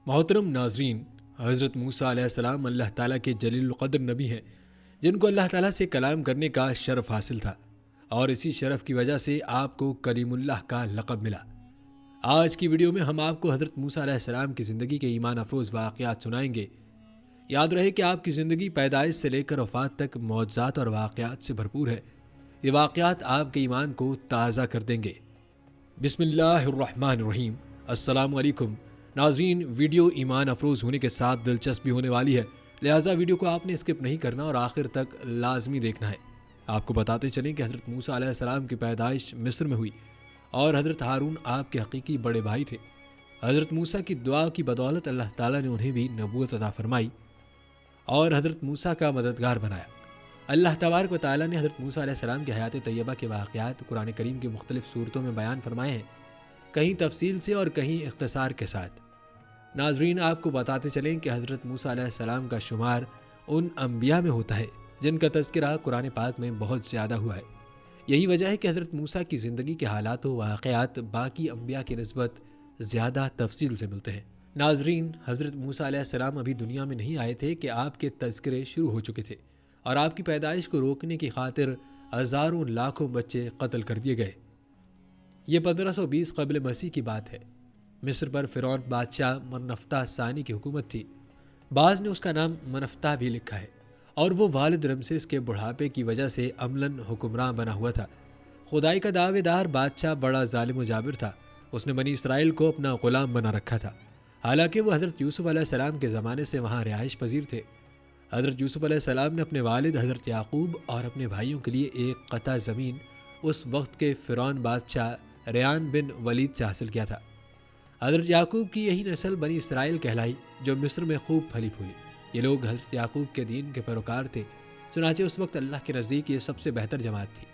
محترم ناظرین، حضرت موسیٰ علیہ السلام اللہ تعالیٰ کے جلیل القدر نبی ہیں جن کو اللہ تعالیٰ سے کلام کرنے کا شرف حاصل تھا، اور اسی شرف کی وجہ سے آپ کو کلیم اللہ کا لقب ملا۔ آج کی ویڈیو میں ہم آپ کو حضرت موسیٰ علیہ السلام کی زندگی کے ایمان افروز واقعات سنائیں گے۔ یاد رہے کہ آپ کی زندگی پیدائش سے لے کر وفات تک معجزات اور واقعات سے بھرپور ہے۔ یہ واقعات آپ کے ایمان کو تازہ کر دیں گے۔ بسم اللہ الرحمن الرحیم۔ السلام علیکم ناظرین، ویڈیو ایمان افروز ہونے کے ساتھ دلچسپ بھی ہونے والی ہے، لہٰذا ویڈیو کو آپ نے اسکپ نہیں کرنا اور آخر تک لازمی دیکھنا ہے۔ آپ کو بتاتے چلیں کہ حضرت موسیٰ علیہ السلام کی پیدائش مصر میں ہوئی اور حضرت ہارون آپ کے حقیقی بڑے بھائی تھے۔ حضرت موسیٰ کی دعا کی بدولت اللہ تعالیٰ نے انہیں بھی نبوت عطا فرمائی اور حضرت موسیٰ کا مددگار بنایا۔ اللہ تبارک و تعالیٰ نے حضرت موسیٰ علیہ السلام کی حیات طیبہ کے واقعات قرآن کریم کی مختلف صورتوں میں بیان فرمائے ہیں، کہیں تفصیل سے اور کہیں اختصار کے ساتھ۔ ناظرین، آپ کو بتاتے چلیں کہ حضرت موسیٰ علیہ السلام کا شمار ان انبیاء میں ہوتا ہے جن کا تذکرہ قرآن پاک میں بہت زیادہ ہوا ہے۔ یہی وجہ ہے کہ حضرت موسیٰ کی زندگی کے حالات و واقعات باقی انبیاء کی نسبت زیادہ تفصیل سے ملتے ہیں۔ ناظرین، حضرت موسیٰ علیہ السلام ابھی دنیا میں نہیں آئے تھے کہ آپ کے تذکرے شروع ہو چکے تھے اور آپ کی پیدائش کو روکنے کی خاطر ہزاروں لاکھوں بچے قتل کر دیے گئے۔ یہ 1520 قبل مسیح کی بات ہے۔ مصر پر فرعون بادشاہ منفتح ثانی کی حکومت تھی۔ بعض نے اس کا نام منفتح بھی لکھا ہے، اور وہ والد رمسیس کے بڑھاپے کی وجہ سے عملاً حکمراں بنا ہوا تھا۔ خدائی کا دعوے دار بادشاہ بڑا ظالم و جابر تھا۔ اس نے بنی اسرائیل کو اپنا غلام بنا رکھا تھا، حالانکہ وہ حضرت یوسف علیہ السلام کے زمانے سے وہاں رہائش پذیر تھے۔ حضرت یوسف علیہ السلام نے اپنے والد حضرت یعقوب اور اپنے بھائیوں کے لیے ایک قطع زمین اس وقت کے فرعون بادشاہ ریان بن ولید سے حاصل کیا تھا۔ حضرت یعقوب کی یہی نسل بنی اسرائیل کہلائی جو مصر میں خوب پھلی پھولی۔ یہ لوگ حضرت یعقوب کے دین کے پیروکار تھے، چنانچہ اس وقت اللہ کے نزدیک یہ سب سے بہتر جماعت تھی۔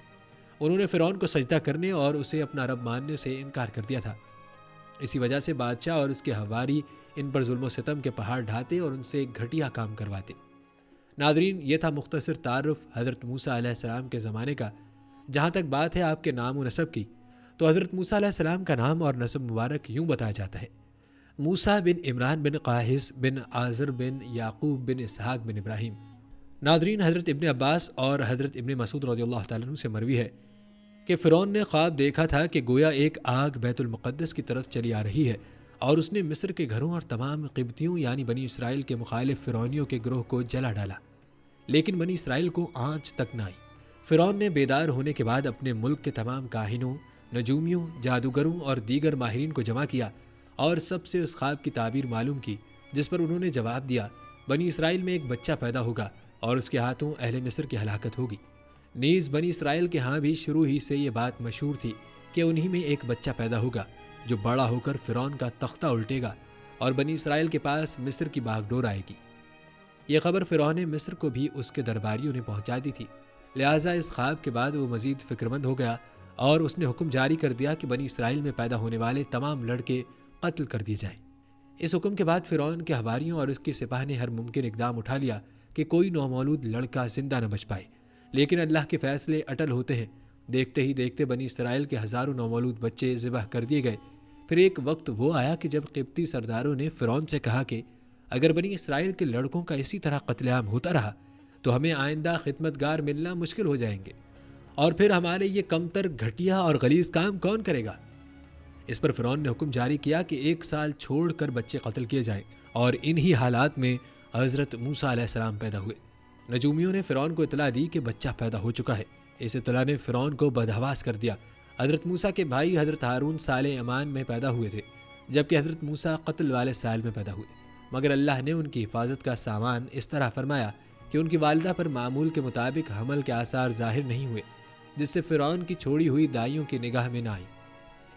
انہوں نے فرعون کو سجدہ کرنے اور اسے اپنا رب ماننے سے انکار کر دیا تھا۔ اسی وجہ سے بادشاہ اور اس کے حواری ان پر ظلم و ستم کے پہاڑ ڈھاتے اور ان سے گھٹیا کام کرواتے۔ ناظرین، یہ تھا مختصر تعارف حضرت موسیٰ علیہ السلام کے زمانے کا۔ جہاں تک بات ہے آپ کے نام و نسب کی، تو حضرت موسیٰ علیہ السلام کا نام اور نسب مبارک یوں بتایا جاتا ہے: موسیٰ بن عمران بن قاہث بن آزر بن یعقوب بن اسحاق بن ابراہیم۔ ناظرین، حضرت ابن عباس اور حضرت ابن مسعود رضی اللہ تعالیٰ عنہ سے مروی ہے کہ فرعون نے خواب دیکھا تھا کہ گویا ایک آگ بیت المقدس کی طرف چلی آ رہی ہے، اور اس نے مصر کے گھروں اور تمام قبطیوں یعنی بنی اسرائیل کے مخالف فرعونیوں کے گروہ کو جلا ڈالا، لیکن بنی اسرائیل کو آنچ تک نہ آئی۔ فرعون نے بیدار ہونے کے بعد اپنے ملک کے تمام کاہنوں، نجومیوں، جادوگروں اور دیگر ماہرین کو جمع کیا اور سب سے اس خواب کی تعبیر معلوم کی، جس پر انہوں نے جواب دیا: بنی اسرائیل میں ایک بچہ پیدا ہوگا اور اس کے ہاتھوں اہل مصر کی ہلاکت ہوگی۔ نیز بنی اسرائیل کے ہاں بھی شروع ہی سے یہ بات مشہور تھی کہ انہی میں ایک بچہ پیدا ہوگا جو بڑا ہو کر فرعون کا تختہ الٹے گا اور بنی اسرائیل کے پاس مصر کی باغ ڈور آئے گی۔ یہ خبر فرعون مصر کو بھی اس کے درباریوں نے پہنچا دی تھی، لہٰذا اس خواب کے بعد وہ مزید فکرمند ہو گیا اور اس نے حکم جاری کر دیا کہ بنی اسرائیل میں پیدا ہونے والے تمام لڑکے قتل کر دیے جائیں۔ اس حکم کے بعد فرعون کے حواریوں اور اس کے سپاہ نے ہر ممکن اقدام اٹھا لیا کہ کوئی نومولود لڑکا زندہ نہ بچ پائے، لیکن اللہ کے فیصلے اٹل ہوتے ہیں۔ دیکھتے ہی دیکھتے بنی اسرائیل کے ہزاروں نومولود بچے ذبح کر دیے گئے۔ پھر ایک وقت وہ آیا کہ جب قبطی سرداروں نے فرعون سے کہا کہ اگر بنی اسرائیل کے لڑکوں کا اسی طرح قتل عام ہوتا رہا تو ہمیں آئندہ خدمتگار ملنا مشکل ہو جائیں گے، اور پھر ہمارے یہ کمتر، گھٹیا اور غلیظ کام کون کرے گا؟ اس پر فرعون نے حکم جاری کیا کہ 1 سال چھوڑ کر بچے قتل کیے جائیں، اور انہی حالات میں حضرت موسیٰ علیہ السلام پیدا ہوئے۔ نجومیوں نے فرعون کو اطلاع دی کہ بچہ پیدا ہو چکا ہے۔ اس اطلاع نے فرعون کو بدحواس کر دیا۔ حضرت موسیٰ کے بھائی حضرت ہارون سال امان میں پیدا ہوئے تھے، جبکہ حضرت موسیٰ قتل والے سال میں پیدا ہوئے، مگر اللہ نے ان کی حفاظت کا سامان اس طرح فرمایا کہ ان کی والدہ پر معمول کے مطابق حمل کے آثار ظاہر نہیں ہوئے، جس سے فرعون کی چھوڑی ہوئی دائیوں کی نگاہ میں نہ آئی۔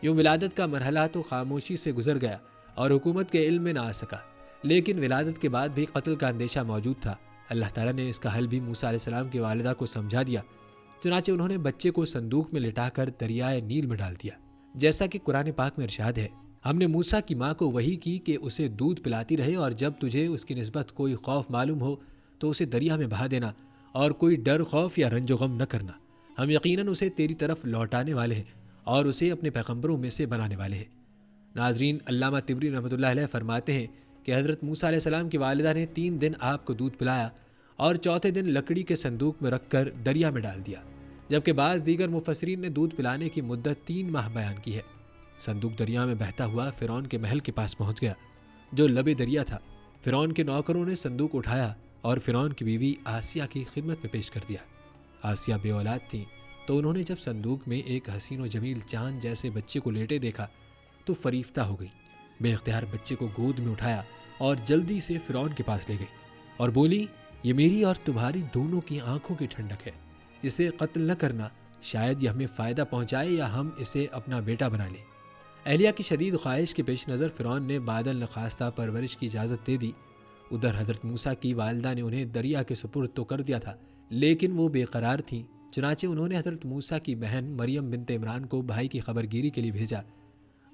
یوں ولادت کا مرحلہ تو خاموشی سے گزر گیا اور حکومت کے علم میں نہ آ سکا، لیکن ولادت کے بعد بھی قتل کا اندیشہ موجود تھا۔ اللہ تعالیٰ نے اس کا حل بھی موسیٰ علیہ السلام کی والدہ کو سمجھا دیا، چنانچہ انہوں نے بچے کو صندوق میں لٹا کر دریائے نیل میں ڈال دیا، جیسا کہ قرآن پاک میں ارشاد ہے: ہم نے موسیٰ کی ماں کو وحی کی کہ اسے دودھ پلاتی رہے، اور جب تجھے اس کی نسبت کوئی خوف معلوم ہو تو اسے دریا میں بہا دینا، اور کوئی ڈر، خوف یا رنج و غم نہ کرنا، ہم یقیناً اسے تیری طرف لوٹانے والے ہیں اور اسے اپنے پیغمبروں میں سے بنانے والے ہیں۔ ناظرین، علامہ طبری رحمۃ اللہ علیہ فرماتے ہیں کہ حضرت موسیٰ علیہ السلام کی والدہ نے 3 دن آپ کو دودھ پلایا اور چوتھے دن لکڑی کے صندوق میں رکھ کر دریا میں ڈال دیا، جبکہ بعض دیگر مفسرین نے دودھ پلانے کی مدت 3 ماہ بیان کی ہے۔ صندوق دریا میں بہتا ہوا فرعون کے محل کے پاس پہنچ گیا جو لبے دریا تھا۔ فرعون کے نوکروں نے صندوق اٹھایا اور فرعون کی بیوی آسیہ کی خدمت میں پیش کر دیا۔ آسیہ بے اولاد تھیں، تو انہوں نے جب صندوق میں ایک حسین و جمیل چاند جیسے بچے کو لیٹے دیکھا تو فریفتہ ہو گئی۔ بے اختیار بچے کو گود میں اٹھایا اور جلدی سے فرعون کے پاس لے گئی اور بولی، یہ میری اور تمہاری دونوں کی آنکھوں کی ٹھنڈک ہے، اسے قتل نہ کرنا، شاید یہ ہمیں فائدہ پہنچائے یا ہم اسے اپنا بیٹا بنا لیں۔ اہلیہ کی شدید خواہش کے پیش نظر فرعون نے بادل نخواستہ پرورش کی اجازت دے دی۔ ادھر حضرت موسیٰ کی والدہ نے انہیں دریا کے سپرد تو کر دیا تھا، لیکن وہ بے قرار تھیں، چنانچہ انہوں نے حضرت موسیٰ کی بہن مریم بنت عمران کو بھائی کی خبر گیری کے لیے بھیجا۔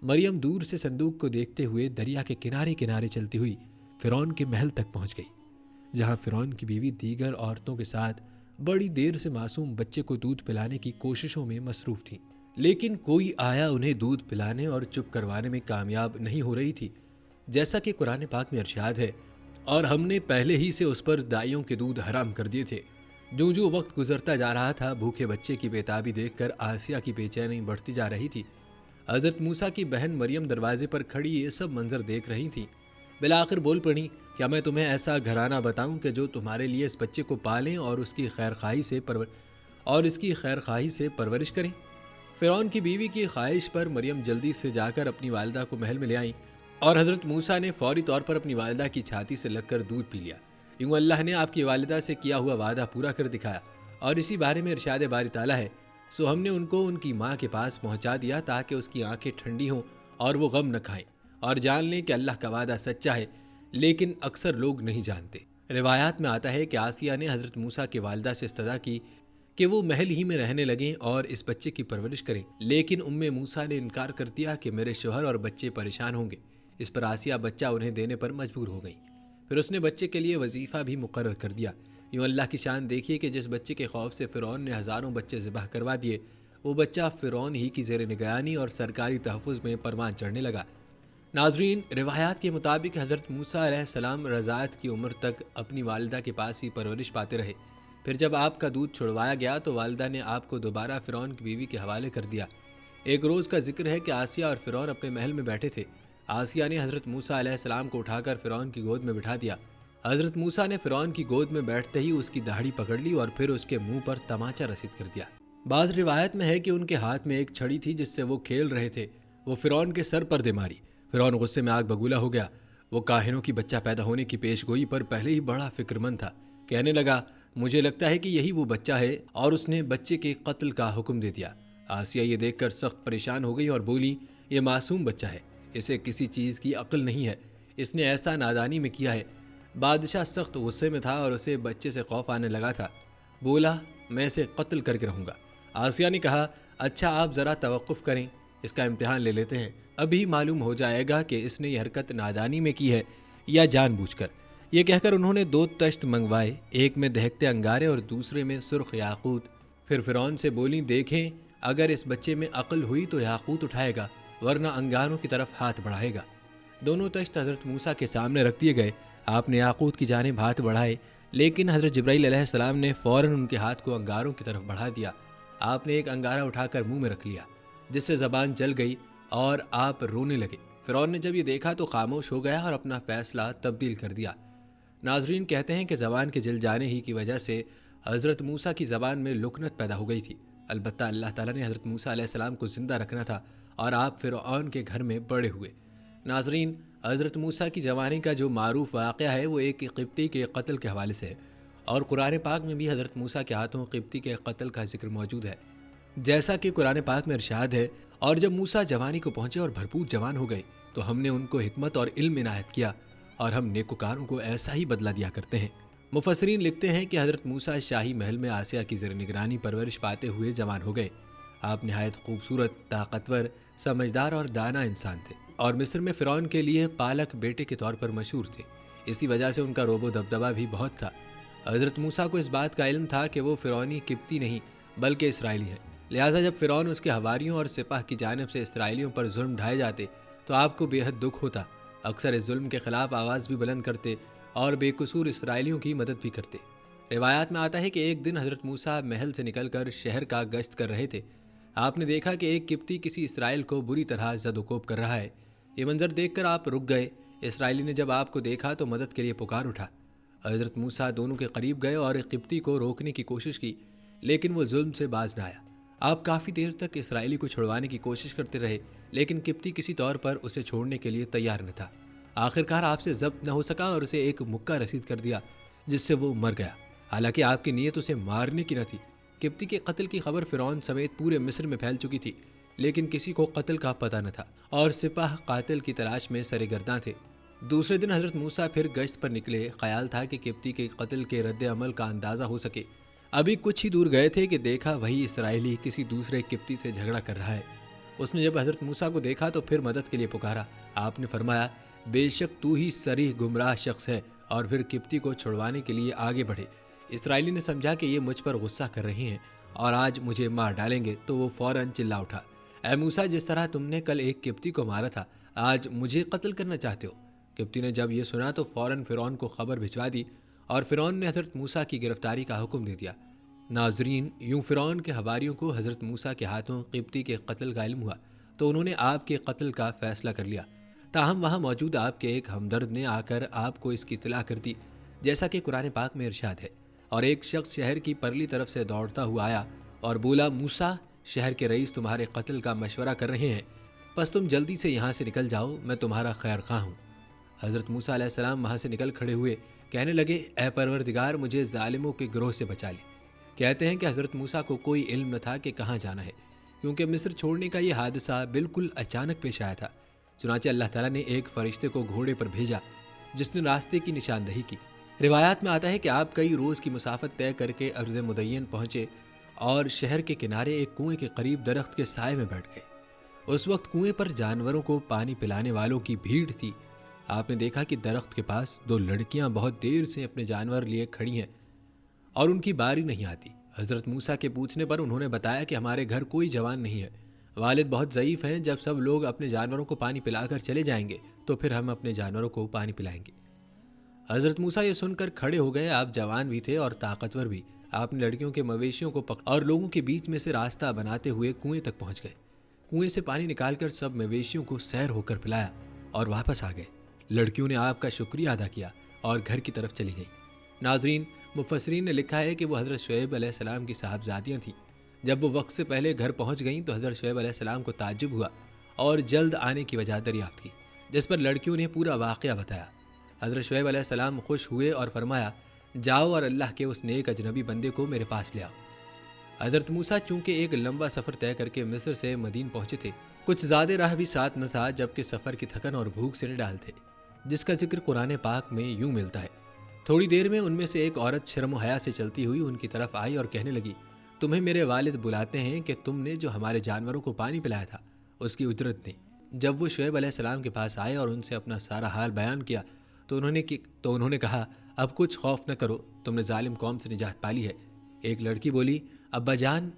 مریم دور سے صندوق کو دیکھتے ہوئے دریا کے کنارے کنارے چلتی ہوئی فرعون کے محل تک پہنچ گئی، جہاں فرعون کی بیوی دیگر عورتوں کے ساتھ بڑی دیر سے معصوم بچے کو دودھ پلانے کی کوششوں میں مصروف تھیں، لیکن کوئی آیا انہیں دودھ پلانے اور چپ کروانے میں کامیاب نہیں ہو رہی تھی، جیسا کہ قرآن پاک میں ارشاد ہے، اور ہم نے پہلے ہی سے اس پر دائیوں کے دودھ حرام کر دیے تھے۔ جو وقت گزرتا جا رہا تھا، بھوکے بچے کی بےتابی دیکھ کر آسیہ کی بے چینی بڑھتی جا رہی تھی۔ حضرت موسیٰ کی بہن مریم دروازے پر کھڑی یہ سب منظر دیکھ رہی تھی۔ بالآخر بول پڑی، کیا میں تمہیں ایسا گھرانہ بتاؤں کہ جو تمہارے لیے اس بچے کو پالیں اور اس کی خیر خواہی سے پرورش کریں؟ فرعون کی بیوی کی خواہش پر مریم جلدی سے جا کر اپنی والدہ کو محل میں لے آئیں اور حضرت موسیٰ نے فوری طور پر اپنی والدہ کی چھاتی سے لگ کر دودھ پی لیا۔ یوں اللہ نے آپ کی والدہ سے کیا ہوا وعدہ پورا کر دکھایا، اور اسی بارے میں ارشاد باری تعالیٰ ہے، سو ہم نے ان کو ان کی ماں کے پاس پہنچا دیا تاکہ اس کی آنکھیں ٹھنڈی ہوں اور وہ غم نہ کھائیں، اور جان لیں کہ اللہ کا وعدہ سچا ہے، لیکن اکثر لوگ نہیں جانتے۔ روایات میں آتا ہے کہ آسیہ نے حضرت موسیٰ کی والدہ سے استدعا کی کہ وہ محل ہی میں رہنے لگیں اور اس بچے کی پرورش کریں، لیکن موسیٰ نے انکار کر دیا کہ میرے شوہر اور بچے پریشان ہوں گے۔ اس پر آسیہ بچہ انہیں دینے پر مجبور ہو گئیں۔ پھر اس نے بچے کے لیے وظیفہ بھی مقرر کر دیا۔ یوں اللہ کی شان دیکھیے کہ جس بچے کے خوف سے فرعون نے ہزاروں بچے ذبح کروا دیے، وہ بچہ فرعون ہی کی زیر نگرانی اور سرکاری تحفظ میں پروان چڑھنے لگا۔ ناظرین، روایات کے مطابق حضرت موسیٰ علیہ السلام رضاعت کی عمر تک اپنی والدہ کے پاس ہی پرورش پاتے رہے۔ پھر جب آپ کا دودھ چھڑوایا گیا تو والدہ نے آپ کو دوبارہ فرعون کی بیوی کے حوالے کر دیا۔ ایک روز کا ذکر ہے کہ آسیہ اور فرعون اپنے محل میں بیٹھے تھے۔ آسیہ نے حضرت موسیٰ علیہ السلام کو اٹھا کر فرعون کی گود میں بٹھا دیا۔ حضرت موسیٰ نے فرعون کی گود میں بیٹھتے ہی اس کی داڑھی پکڑ لی اور پھر اس کے منہ پر تماچا رسید کر دیا۔ بعض روایت میں ہے کہ ان کے ہاتھ میں ایک چھڑی تھی جس سے وہ کھیل رہے تھے، وہ فرعون کے سر پر دے ماری۔ فرعون غصے میں آگ بگولا ہو گیا۔ وہ کاہنوں کی بچہ پیدا ہونے کی پیش گوئی پر پہلے ہی بڑا فکر مند تھا۔ کہنے لگا، مجھے لگتا ہے کہ یہی وہ بچہ ہے، اور اس نے بچے کے قتل کا حکم دے دیا۔ آسیہ یہ دیکھ کر سخت پریشان ہو گئی اور بولی، یہ معصوم بچہ ہے، اسے کسی چیز کی عقل نہیں ہے، اس نے ایسا نادانی میں کیا ہے۔ بادشاہ سخت غصے میں تھا اور اسے بچے سے خوف آنے لگا تھا۔ بولا، میں اسے قتل کر کے رہوں گا۔ آسیہ نے کہا، اچھا آپ ذرا توقف کریں، اس کا امتحان لے لیتے ہیں، ابھی معلوم ہو جائے گا کہ اس نے یہ حرکت نادانی میں کی ہے یا جان بوجھ کر۔ یہ کہہ کر انہوں نے 2 تشت منگوائے، ایک میں دہکتے انگارے اور دوسرے میں سرخ یاقوت۔ پھر فرعون سے بولیں، دیکھیں اگر اس بچے میں عقل ہوئی تو یاقوت اٹھائے گا، ورنہ انگاروں کی طرف ہاتھ بڑھائے گا۔ دونوں تشت حضرت موسیٰ کے سامنے رکھ دیے گئے۔ آپ نے یاقوت کی جانب ہاتھ بڑھائے، لیکن حضرت جبرائیل علیہ السلام نے فوراً ان کے ہاتھ کو انگاروں کی طرف بڑھا دیا۔ آپ نے ایک انگارہ اٹھا کر منہ میں رکھ لیا، جس سے زبان جل گئی اور آپ رونے لگے۔ فرعون نے جب یہ دیکھا تو خاموش ہو گیا اور اپنا فیصلہ تبدیل کر دیا۔ ناظرین، کہتے ہیں کہ زبان کے جل جانے ہی کی وجہ سے حضرت موسیٰ کی زبان میں لکنت پیدا ہو گئی تھی۔ البتہ اللہ تعالیٰ نے حضرت موسیٰ علیہ السلام کو زندہ رکھنا تھا اور آپ فرعون کے گھر میں بڑے ہوئے۔ ناظرین، حضرت موسیٰ کی جوانی کا جو معروف واقعہ ہے وہ ایک قبطی کے قتل کے حوالے سے ہے، اور قرآن پاک میں بھی حضرت موسیٰ کے ہاتھوں قبطی کے قتل کا ذکر موجود ہے۔ جیسا کہ قرآن پاک میں ارشاد ہے، اور جب موسیٰ جوانی کو پہنچے اور بھرپور جوان ہو گئے تو ہم نے ان کو حکمت اور علم عنایت کیا، اور ہم نیکوکاروں کو ایسا ہی بدلہ دیا کرتے ہیں۔ مفسرین لکھتے ہیں کہ حضرت موسیٰ شاہی محل میں آسیہ کی زیر نگرانی پرورش پاتے ہوئے جوان ہو گئے۔ آپ نہایت خوبصورت، طاقتور، سمجھدار اور دانا انسان تھے، اور مصر میں فرعون کے لیے پالک بیٹے کے طور پر مشہور تھے۔ اسی وجہ سے ان کا رعب و دبدبہ بھی بہت تھا۔ حضرت موسیٰ کو اس بات کا علم تھا کہ وہ فرعونی قبطی نہیں بلکہ اسرائیلی ہیں، لہٰذا جب فرعون اس کے حواریوں اور سپاہ کی جانب سے اسرائیلیوں پر ظلم ڈھائے جاتے تو آپ کو بے حد دکھ ہوتا۔ اکثر اس ظلم کے خلاف آواز بھی بلند کرتے اور بے قصور اسرائیلیوں کی مدد بھی کرتے۔ روایات میں آتا ہے کہ ایک دن حضرت موسیٰ محل سے نکل کر شہر کا گشت کر رہے تھے۔ آپ نے دیکھا کہ ایک قبطی کسی اسرائیل کو بری طرح زد و کوب کر رہا ہے۔ یہ منظر دیکھ کر آپ رک گئے۔ اسرائیلی نے جب آپ کو دیکھا تو مدد کے لیے پکار اٹھا۔ حضرت موسیٰ دونوں کے قریب گئے اور قبطی کو روکنے کی کوشش کی، لیکن وہ ظلم سے باز نہ آیا۔ آپ کافی دیر تک اسرائیلی کو چھڑوانے کی کوشش کرتے رہے، لیکن قبطی کسی طور پر اسے چھوڑنے کے لیے تیار نہ تھا۔ آخرکار آپ سے ضبط نہ ہو سکا اور اسے ایک مکہ رسید کر دیا، جس سے وہ مر گیا۔ حالانکہ آپ کی نیت اسے مارنے کی نہ تھی۔ قبطی کے قتل کی خبر فرعون سمیت پورے مصر میں پھیل چکی تھی، لیکن کسی کو قتل کا پتہ نہ تھا اور سپاہ قاتل کی تلاش میں سرگرداں تھے۔ دوسرے دن حضرت موسیٰ پھر گشت پر نکلے۔ خیال تھا کہ قبطی کے قتل کے رد عمل کا اندازہ ہو سکے۔ ابھی کچھ ہی دور گئے تھے کہ دیکھا وہی اسرائیلی کسی دوسرے قبطی سے جھگڑا کر رہا ہے۔ اس نے جب حضرت موسیٰ کو دیکھا تو پھر مدد کے لیے پکارا۔ آپ نے فرمایا، بے شک تو ہی صریح گمراہ شخص ہے، اور پھر قبطی کو چھڑوانے کے لیے آگے بڑھے۔ اسرائیلی نے سمجھا کہ یہ مجھ پر غصہ کر رہے ہیں اور آج مجھے مار ڈالیں گے، تو وہ فوراً چلا اٹھا، اے موسیٰ، جس طرح تم نے کل ایک قبطی کو مارا تھا، آج مجھے قتل کرنا چاہتے ہو۔ قبطی نے جب یہ سنا تو فوراً فرعون کو خبر بھجوا دی اور فرعون نے حضرت موسیٰ کی گرفتاری کا حکم دے دیا۔ ناظرین، یوں فرعون کے حواریوں کو حضرت موسیٰ کے ہاتھوں قبطی کے قتل کا علم ہوا تو انہوں نے آپ کے قتل کا فیصلہ کر لیا۔ تاہم وہاں موجود آپ کے ایک ہمدرد نے آ کر آپ کو اس کی اطلاع کر دی، جیسا کہ قرآن پاک میں ارشاد ہے۔ اور ایک شخص شہر کی پرلی طرف سے دوڑتا ہوا آیا اور بولا، موسیٰ، شہر کے رئیس تمہارے قتل کا مشورہ کر رہے ہیں، پس تم جلدی سے یہاں سے نکل جاؤ، میں تمہارا خیر خواہ ہوں۔ حضرت موسیٰ علیہ السلام وہاں سے نکل کھڑے ہوئے، کہنے لگے، اے پروردگار، مجھے ظالموں کے گروہ سے بچا لے۔ کہتے ہیں کہ حضرت موسیٰ کو کوئی علم نہ تھا کہ کہاں جانا ہے، کیونکہ مصر چھوڑنے کا یہ حادثہ بالکل اچانک پیش آیا تھا۔ چنانچہ اللہ تعالیٰ نے ایک فرشتے کو گھوڑے پر بھیجا جس نے راستے کی نشاندہی کی۔ روایات میں آتا ہے کہ آپ کئی روز کی مسافت طے کر کے ارض مدین پہنچے اور شہر کے کنارے ایک کنویں کے قریب درخت کے سائے میں بیٹھ گئے۔ اس وقت کنویں پر جانوروں کو پانی پلانے والوں کی بھیڑ تھی۔ آپ نے دیکھا کہ درخت کے پاس دو لڑکیاں بہت دیر سے اپنے جانور لیے کھڑی ہیں اور ان کی باری نہیں آتی۔ حضرت موسیٰ کے پوچھنے پر انہوں نے بتایا کہ ہمارے گھر کوئی جوان نہیں ہے، والد بہت ضعیف ہیں، جب سب لوگ اپنے جانوروں کو پانی پلا کر چلے جائیں گے تو پھر ہم اپنے جانوروں کو پانی پلائیں گے۔ حضرت موسیٰ یہ سن کر کھڑے ہو گئے۔ آپ جوان بھی تھے اور طاقتور بھی۔ آپ نے لڑکیوں کے مویشیوں کو پکڑا اور لوگوں کے بیچ میں سے راستہ بناتے ہوئے کنویں تک پہنچ گئے۔ کنویں سے پانی نکال کر سب مویشیوں کو سیر ہو کر پلایا اور واپس آ گئے۔ لڑکیوں نے آپ کا شکریہ ادا کیا اور گھر کی طرف چلی گئیں۔ ناظرین، مفسرین نے لکھا ہے کہ وہ حضرت شعیب علیہ السلام کی صاحبزادیاں تھیں۔ جب وہ وقت سے پہلے گھر پہنچ گئیں تو حضرت شعیب علیہ السلام کو تعجب ہوا اور جلد آنے کی وجہ دریافت کی، جس پر لڑکیوں نے پورا واقعہ بتایا۔ حضرت شعیب علیہ السلام خوش ہوئے اور فرمایا، جاؤ اور اللہ کے اس نیک اجنبی بندے کو میرے پاس لے آؤ۔ حضرت موسیٰ چونکہ ایک لمبا سفر طے کر کے مصر سے مدین پہنچے تھے، کچھ زیادہ راہ بھی ساتھ نہ تھا، جبکہ سفر کی تھکن اور بھوک سے نڈال تھے، جس کا ذکر قرآن پاک میں یوں ملتا ہے۔ تھوڑی دیر میں ان میں سے ایک عورت شرم و حیا سے چلتی ہوئی ان کی طرف آئی اور کہنے لگی، تمہیں میرے والد بلاتے ہیں کہ تم نے جو ہمارے جانوروں کو پانی پلایا تھا اس کی اجرت دیں۔ جب وہ شعیب علیہ السلام کے پاس آئے اور ان سے اپنا سارا حال بیان کیا تو انہوں نے کہا، اب کچھ خوف نہ کرو، تم نے ظالم قوم سے نجات پالی ہے۔ ایک لڑکی بولی، ابا جان،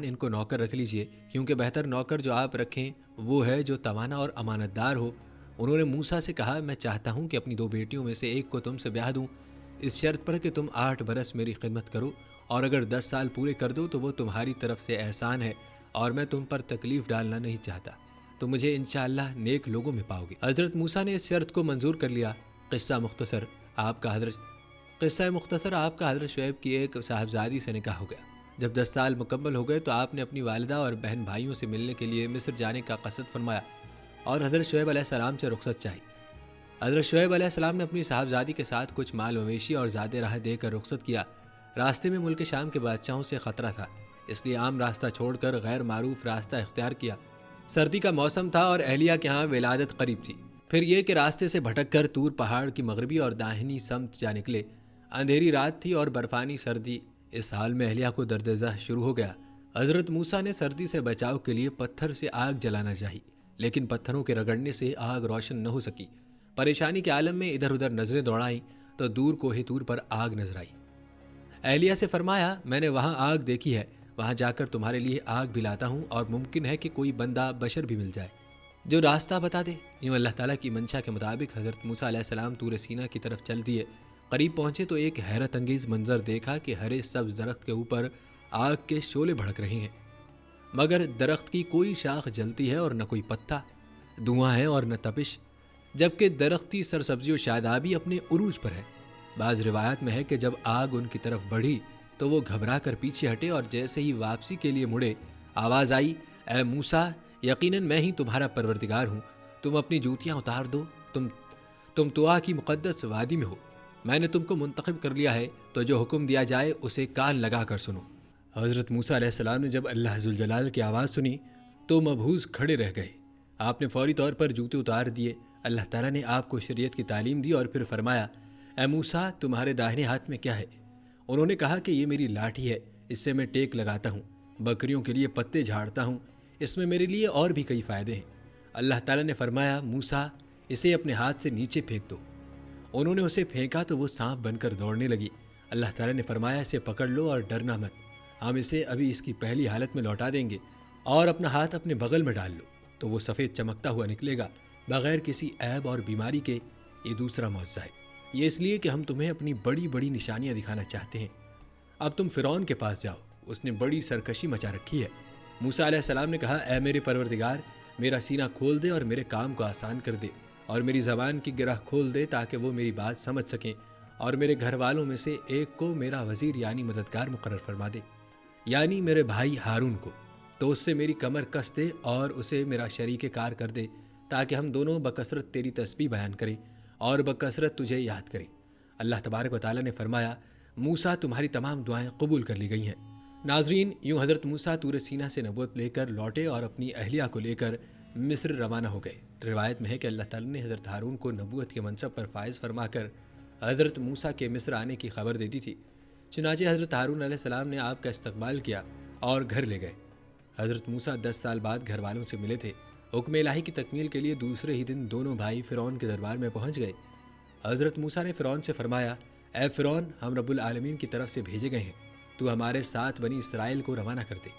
ان کو نوکر رکھ لیجئے، کیونکہ بہتر نوکر جو آپ رکھیں وہ ہے جو توانا اور امانت دار ہو۔ انہوں نے موسیٰ سے کہا، میں چاہتا ہوں کہ اپنی 2 بیٹیوں میں سے ایک کو تم سے بیاہ دوں، اس شرط پر کہ تم 8 برس میری خدمت کرو، اور اگر 10 سال پورے کر دو تو وہ تمہاری طرف سے احسان ہے، اور میں تم پر تکلیف ڈالنا نہیں چاہتا، تو مجھے انشاءاللہ نیک لوگوں میں پاؤ گے۔ حضرت موسیٰ نے اس شرط کو منظور کر لیا۔ قصہ مختصر، آپ کا حضرت شعیب کی ایک صاحبزادی سے نکاح ہو گیا۔ جب 10 سال مکمل ہو گئے تو آپ نے اپنی والدہ اور بہن بھائیوں سے ملنے کے لیے مصر جانے کا قصد فرمایا اور حضرت شعیب علیہ السلام سے رخصت چاہی۔ حضرت شعیب علیہ السلام نے اپنی صاحبزادی کے ساتھ کچھ مال مویشی اور زیادہ راہ دے کر رخصت کیا۔ راستے میں ملک شام کے بادشاہوں سے خطرہ تھا، اس لیے عام راستہ چھوڑ کر غیر معروف راستہ اختیار کیا۔ سردی کا موسم تھا اور اہلیہ کے ہاں ولادت قریب تھی۔ پھر یہ کہ راستے سے بھٹک کر طور پہاڑ کی مغربی اور داہنی سمت جا نکلے۔ اندھیری رات تھی اور برفانی سردی، اس حال میں اہلیہ کو درد زہ شروع ہو گیا۔ حضرت موسیٰ نے سردی سے بچاؤ کے لیے پتھر سے آگ جلانا چاہی، لیکن پتھروں کے رگڑنے سے آگ روشن نہ ہو سکی۔ پریشانی کے عالم میں ادھر ادھر نظریں دوڑائیں تو دور کوہ طور پر آگ نظر آئی۔ اہلیہ سے فرمایا، میں نے وہاں آگ دیکھی ہے، وہاں جا کر تمہارے لیے آگ بھی لاتا ہوں، اور ممکن ہے کہ کوئی بندہ بشر بھی مل جائے۔ جو راستہ بتا دے۔ یوں اللہ تعالیٰ کی منشا کے مطابق حضرت موسیٰ علیہ السلام طور سینا کی طرف چل دیے۔ قریب پہنچے تو ایک حیرت انگیز منظر دیکھا کہ ہرے سبز درخت کے اوپر آگ کے شعلے بھڑک رہے ہیں، مگر درخت کی کوئی شاخ جلتی ہے اور نہ کوئی پتا، دھواں ہے اور نہ تپش، جبکہ درخت کی سرسبزی و شادابی اپنے عروج پر ہے۔ بعض روایات میں ہے کہ جب آگ ان کی طرف بڑھی تو وہ گھبرا کر پیچھے ہٹے، اور جیسے ہی واپسی کے لیے مڑے آواز آئی، اے موسیٰ، یقیناً میں ہی تمہارا پروردگار ہوں، تم اپنی جوتیاں اتار دو، تم طوا کی مقدس وادی میں ہو، میں نے تم کو منتخب کر لیا ہے، تو جو حکم دیا جائے اسے کان لگا کر سنو۔ حضرت موسیٰ علیہ السلام نے جب اللہ ذوالجلال کی آواز سنی تو مبہوت کھڑے رہ گئے۔ آپ نے فوری طور پر جوتے اتار دیے۔ اللہ تعالیٰ نے آپ کو شریعت کی تعلیم دی اور پھر فرمایا، اے موسیٰ، تمہارے داہنے ہاتھ میں کیا ہے؟ انہوں نے کہا کہ یہ میری لاٹھی ہے، اس سے میں ٹیک لگاتا ہوں، بکریوں کے لیے پتے جھاڑتا ہوں، اس میں میرے لیے اور بھی کئی فائدے ہیں۔ اللہ تعالیٰ نے فرمایا، موسیٰ، اسے اپنے ہاتھ سے نیچے پھینک دو۔ انہوں نے اسے پھینکا تو وہ سانپ بن کر دوڑنے لگی۔ اللہ تعالیٰ نے فرمایا، اسے پکڑ لو اور ڈرنا مت، ہم اسے ابھی اس کی پہلی حالت میں لوٹا دیں گے، اور اپنا ہاتھ اپنے بغل میں ڈال لو تو وہ سفید چمکتا ہوا نکلے گا، بغیر کسی عیب اور بیماری کے۔ یہ دوسرا معجزہ ہے، یہ اس لیے کہ ہم تمہیں اپنی بڑی بڑی نشانیاں دکھانا چاہتے ہیں۔ اب تم فرعون کے پاس جاؤ، اس نے بڑی سرکشی مچا رکھی ہے۔ موسیٰ علیہ السلام نے کہا، اے میرے پروردگار، میرا سینہ کھول دے اور میرے کام کو آسان کر دے، اور میری زبان کی گرہ کھول دے تاکہ وہ میری بات سمجھ سکیں، اور میرے گھر والوں میں سے ایک کو میرا وزیر یعنی مددگار مقرر فرما دے، یعنی میرے بھائی ہارون کو، تو اس سے میری کمر کس دے اور اسے میرا شریک کار کر دے، تاکہ ہم دونوں بکثرت تیری تسبیح بیان کریں اور بکثرت تجھے یاد کریں۔ اللہ تبارک و تعالیٰ نے فرمایا، موسیٰ، تمہاری تمام دعائیں قبول کر لی گئی ہیں۔ ناظرین، یوں حضرت موسیٰ طور سینا سے نبوت لے کر لوٹے اور اپنی اہلیہ کو لے کر مصر روانہ ہو گئے۔ روایت میں ہے کہ اللہ تعالیٰ نے حضرت ہارون کو نبوت کے منصب پر فائز فرما کر حضرت موسیٰ کے مصر آنے کی خبر دے دی تھی۔ چنانچہ حضرت ہارون علیہ السلام نے آپ کا استقبال کیا اور گھر لے گئے۔ حضرت موسیٰ 10 سال بعد گھر والوں سے ملے تھے۔ حکم الہی کی تکمیل کے لیے دوسرے ہی دن دونوں بھائی فرعون کے دربار میں پہنچ گئے۔ حضرت موسیٰ نے فرعون سے فرمایا، اے فرعون، ہم رب العالمین کی طرف سے بھیجے گئے ہیں، تو ہمارے ساتھ بنی اسرائیل کو روانہ کر دے۔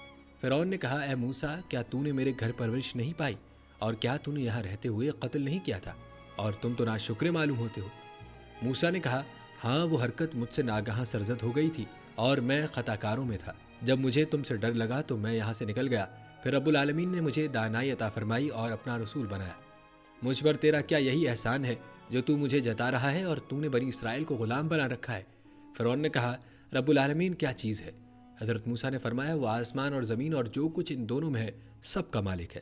فرعون نے کہا، اے موسیٰ، کیا تو نے میرے گھر پرورش نہیں پائی، اور کیا تو نے یہاں رہتے ہوئے قتل نہیں کیا تھا، اور تم تو ناشکر معلوم ہوتے ہو۔ موسیٰ نے کہا، ہاں، وہ حرکت مجھ سے ناگہاں سرزد ہو گئی تھی اور میں خطا کاروں میں تھا۔ جب مجھے تم سے ڈر لگا تو میں یہاں سے نکل گیا، پھر رب العالمین نے مجھے دانائی عطا فرمائی اور اپنا رسول بنایا۔ مجھ پر تیرا کیا یہی احسان ہے جو تو مجھے جتا رہا ہے، اور تو نے بنی اسرائیل کو غلام بنا رکھا ہے؟ فرعون نے کہا، رب العالمین کیا چیز ہے؟ حضرت موسیٰ نے فرمایا، وہ آسمان اور زمین اور جو کچھ ان دونوں میں ہے سب کا مالک ہے،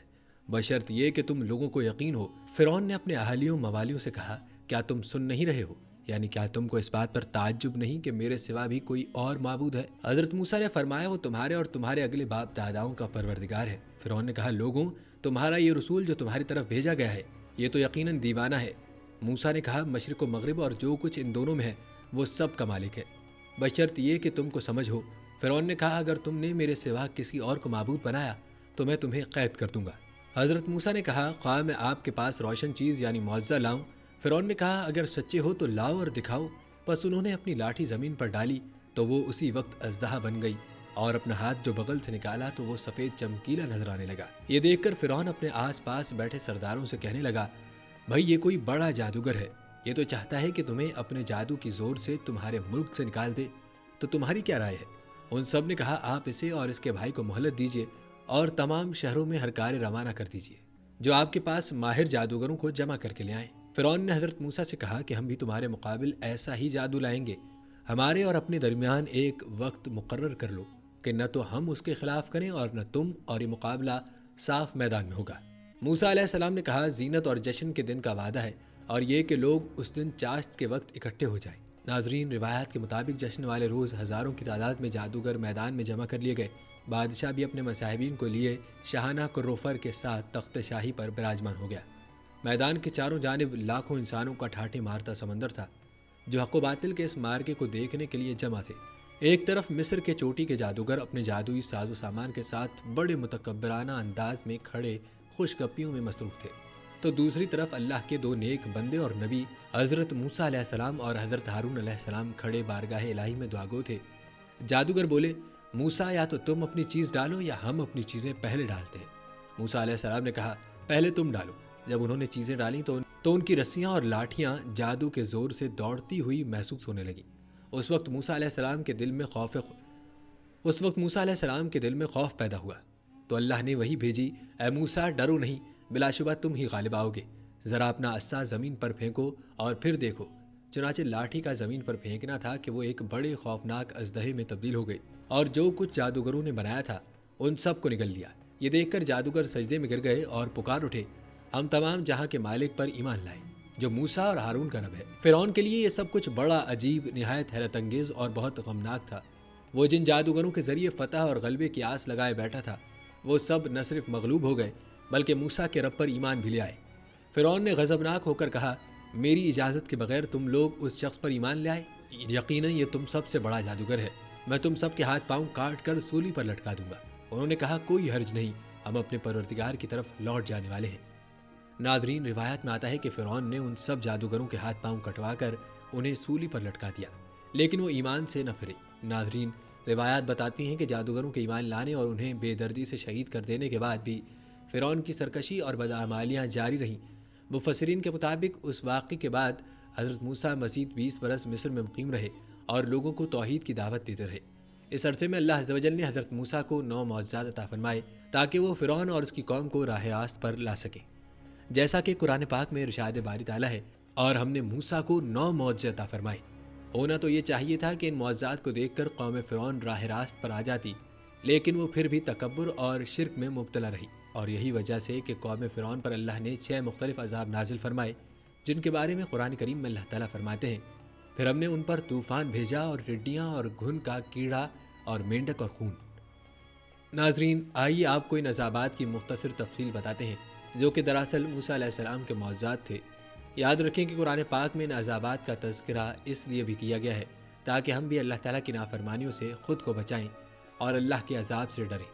بشرط یہ کہ تم لوگوں کو یقین ہو۔ فرعون نے اپنے اہلیوں موالیوں سے کہا، کیا تم سن نہیں رہے ہو؟ یعنی کیا تم کو اس بات پر تعجب نہیں کہ میرے سوا بھی کوئی اور معبود ہے؟ حضرت موسیٰ نے فرمایا، وہ تمہارے اور تمہارے اگلے باپ داداؤں کا پروردگار ہے۔ فرعون نے کہا، لوگوں، تمہارا یہ رسول جو تمہاری طرف بھیجا گیا ہے یہ تو یقیناً دیوانہ ہے۔ موسیٰ نے کہا، مشرق و مغرب اور جو کچھ ان دونوں میں ہے وہ سب کا مالک ہے، بشرط یہ کہ تم کو سمجھ ہو۔ فرعون نے کہا، اگر تم نے میرے سوا کسی اور کو معبود بنایا تو میں تمہیں قید کر دوں گا۔ حضرت موسیٰ نے کہا، خواہ میں آپ کے پاس روشن چیز یعنی معجزہ لاؤں؟ فرعون نے کہا، اگر سچے ہو تو لاؤ اور دکھاؤ۔ پس انہوں نے اپنی لاٹھی زمین پر ڈالی تو وہ اسی وقت اژدہا بن گئی، اور اپنا ہاتھ جو بغل سے نکالا تو وہ سفید چمکیلا نظر آنے لگا۔ یہ دیکھ کر فرعون اپنے آس پاس بیٹھے سرداروں سے کہنے لگا، بھائی یہ کوئی بڑا جادوگر ہے، یہ تو چاہتا ہے کہ تمہیں اپنے جادو کی زور سے تمہارے ملک سے نکال دے، تو تمہاری کیا رائے ہے؟ ان سب نے کہا، آپ اسے اور اس کے بھائی کو مہلت دیجیے اور تمام شہروں میں ہرکارے روانہ کر دیجیے، جو آپ کے پاس ماہر جادوگروں کو جمع کر کے لے آئیں۔ فرعون نے حضرت موسیٰ سے کہا کہ ہم بھی تمہارے مقابل ایسا ہی جادو لائیں گے، ہمارے اور اپنے درمیان ایک وقت مقرر کر لو کہ نہ تو ہم اس کے خلاف کریں اور نہ تم، اور یہ مقابلہ صاف میدان میں ہوگا۔ موسیٰ علیہ السلام نے کہا، زینت اور جشن کے دن کا وعدہ ہے، اور یہ کہ لوگ اس دن چاشت کے وقت اکٹھے ہو جائیں۔ ناظرین، روایات کے مطابق جشن والے روز ہزاروں کی تعداد میں جادوگر میدان میں جمع کر لیے گئے۔ بادشاہ بھی اپنے مصاحبین کو لیے شاہانہ کروفر کے ساتھ تخت شاہی پر براجمان ہو گیا۔ میدان کے چاروں جانب لاکھوں انسانوں کا ٹھاٹھے مارتا سمندر تھا، جو حق و باطل کے اس مارکے کو دیکھنے کے لیے جمع تھے۔ ایک طرف مصر کے چوٹی کے جادوگر اپنے جادوئی ساز و سامان کے ساتھ بڑے متکبرانہ انداز میں کھڑے خوش گپیوں میں مصروف تھے، تو دوسری طرف اللہ کے دو نیک بندے اور نبی حضرت موسیٰ علیہ السلام اور حضرت ہارون علیہ السلام کھڑے بارگاہ الہی میں دعاگو تھے۔ جادوگر بولے، موسیٰ، یا تو تم اپنی چیز ڈالو یا ہم اپنی چیزیں پہلے ڈالتے ہیں۔ موسیٰ علیہ السلام نے کہا، پہلے تم ڈالو۔ جب انہوں نے چیزیں ڈالیں تو ان کی رسیاں اور لاٹھیاں جادو کے زور سے دوڑتی ہوئی محسوس ہونے لگیں۔ اس وقت موسیٰ علیہ السلام کے دل میں خوف پیدا ہوا تو اللہ نے وحی بھیجی، اے موسیٰ ڈرو نہیں، بلا شبہ تم ہی غالب آؤ گے، ذرا اپنا عصا زمین پر پھینکو اور پھر دیکھو۔ چنانچہ لاٹھی کا زمین پر پھینکنا تھا کہ وہ ایک بڑے خوفناک اژدہے میں تبدیل ہو گئی اور جو کچھ جادوگروں نے بنایا تھا ان سب کو نگل لیا۔ یہ دیکھ کر جادوگر سجدے میں گر گئے اور پکار اٹھے، ہم تمام جہاں کے مالک پر ایمان لائے جو موسیٰ اور ہارون کا رب ہے۔ فرعون کے لیے یہ سب کچھ بڑا عجیب، نہایت حیرت انگیز اور بہت غمناک تھا۔ وہ جن جادوگروں کے ذریعے فتح اور غلبے کی آس لگائے بیٹھا تھا وہ سب نہ صرف مغلوب ہو گئے بلکہ موسیٰ کے رب پر ایمان بھی لے آئے۔ فرعون نے غضبناک ہو کر کہا، میری اجازت کے بغیر تم لوگ اس شخص پر ایمان لے آئے؟ یقیناً یہ تم سب سے بڑا جادوگر ہے، میں تم سب کے ہاتھ پاؤں کاٹ کر سولی پر لٹکا دوں گا۔ انہوں نے کہا، کوئی حرج نہیں، ہم اپنے پروردگار کی طرف لوٹ جانے والے ہیں۔ ناظرین، روایت میں آتا ہے کہ فرعون نے ان سب جادوگروں کے ہاتھ پاؤں کٹوا کر انہیں سولی پر لٹکا دیا، لیکن وہ ایمان سے نہ پھرے۔ ناظرین، روایات بتاتی ہیں کہ جادوگروں کے ایمان لانے اور انہیں بے دردی سے شہید کر دینے کے بعد بھی فرعون کی سرکشی اور بدعمالیاں جاری رہیں۔ مفسرین کے مطابق اس واقعے کے بعد حضرت موسیٰ مزید 20 برس مصر میں مقیم رہے اور لوگوں کو توحید کی دعوت دیتے رہے۔ اس عرصے میں اللہ عز و جل نے حضرت موسیٰ کو 9 معجزات عطا فرمائے تاکہ وہ فرعون اور اس کی قوم کو راہ راست پر لا سکے، جیسا کہ قرآن پاک میں ارشاد باری تعالیٰ ہے، اور ہم نے موسیٰ کو 9 معجزے عطا فرمائے۔ ہونا تو یہ چاہیے تھا کہ ان معجزات کو دیکھ کر قوم فرعون راہ راست پر آ جاتی، لیکن وہ پھر بھی تکبر اور شرک میں مبتلا رہی، اور یہی وجہ سے کہ قوم فرعون پر اللہ نے 6 مختلف عذاب نازل فرمائے جن کے بارے میں قرآن کریم میں اللہ تعالیٰ فرماتے ہیں، پھر ہم نے ان پر طوفان بھیجا اور ٹڈیاں اور گھن کا کیڑا اور مینڈک اور خون۔ ناظرین، آئیے آپ کو ان عذابات کی مختصر تفصیل بتاتے ہیں جو کہ دراصل موسیٰ علیہ السلام کے معجزات تھے۔ یاد رکھیں کہ قرآن پاک میں ان عذابات کا تذکرہ اس لیے بھی کیا گیا ہے تاکہ ہم بھی اللہ تعالیٰ کی نافرمانیوں سے خود کو بچائیں اور اللہ کے عذاب سے ڈریں۔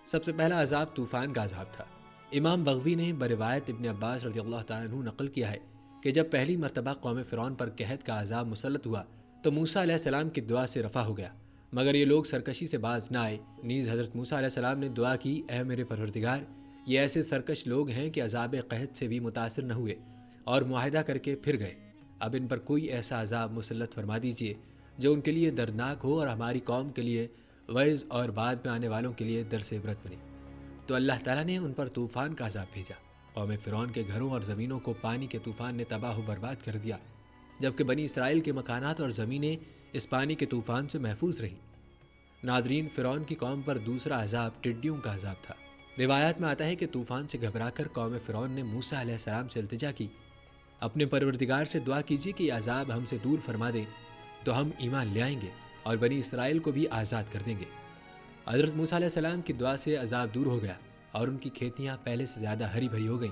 سب سے پہلا عذاب طوفان کا عذاب تھا۔ امام بغوی نے بروایت ابن عباس رضی اللہ تعالیٰ عنہ نقل کیا ہے کہ جب پہلی مرتبہ قوم فرعون پر قحط کا عذاب مسلط ہوا تو موسیٰ علیہ السلام کی دعا سے رفع ہو گیا، مگر یہ لوگ سرکشی سے باز نہ آئے۔ نیز حضرت موسیٰ علیہ السلام نے دعا کی، اے میرے پروردگار، یہ ایسے سرکش لوگ ہیں کہ عذاب قحط سے بھی متاثر نہ ہوئے اور معاہدہ کر کے پھر گئے، اب ان پر کوئی ایسا عذاب مسلط فرما دیجیے جو ان کے لیے دردناک ہو اور ہماری قوم کے لیے وعظ اور بعد میں آنے والوں کے لیے درس عبرت بنے۔ تو اللہ تعالیٰ نے ان پر طوفان کا عذاب بھیجا۔ قوم فرعون کے گھروں اور زمینوں کو پانی کے طوفان نے تباہ و برباد کر دیا، جبکہ بنی اسرائیل کے مکانات اور زمینیں اس پانی کے طوفان سے محفوظ رہیں۔ ناظرین، فرعون کی قوم پر دوسرا عذاب ٹڈیوں کا عذاب تھا۔ روایات میں آتا ہے کہ طوفان سے گھبرا کر قوم فرعون نے موسیٰ علیہ السلام سے التجا کی، اپنے پروردگار سے دعا کیجیے کہ یہ عذاب ہم سے دور فرما دیں تو ہم ایمان لے آئیں گے اور بنی اسرائیل کو بھی آزاد کر دیں گے۔ حضرت موسیٰ علیہ السلام کی دعا سے عذاب دور ہو گیا اور ان کی کھیتیاں پہلے سے زیادہ ہری بھری ہو گئیں،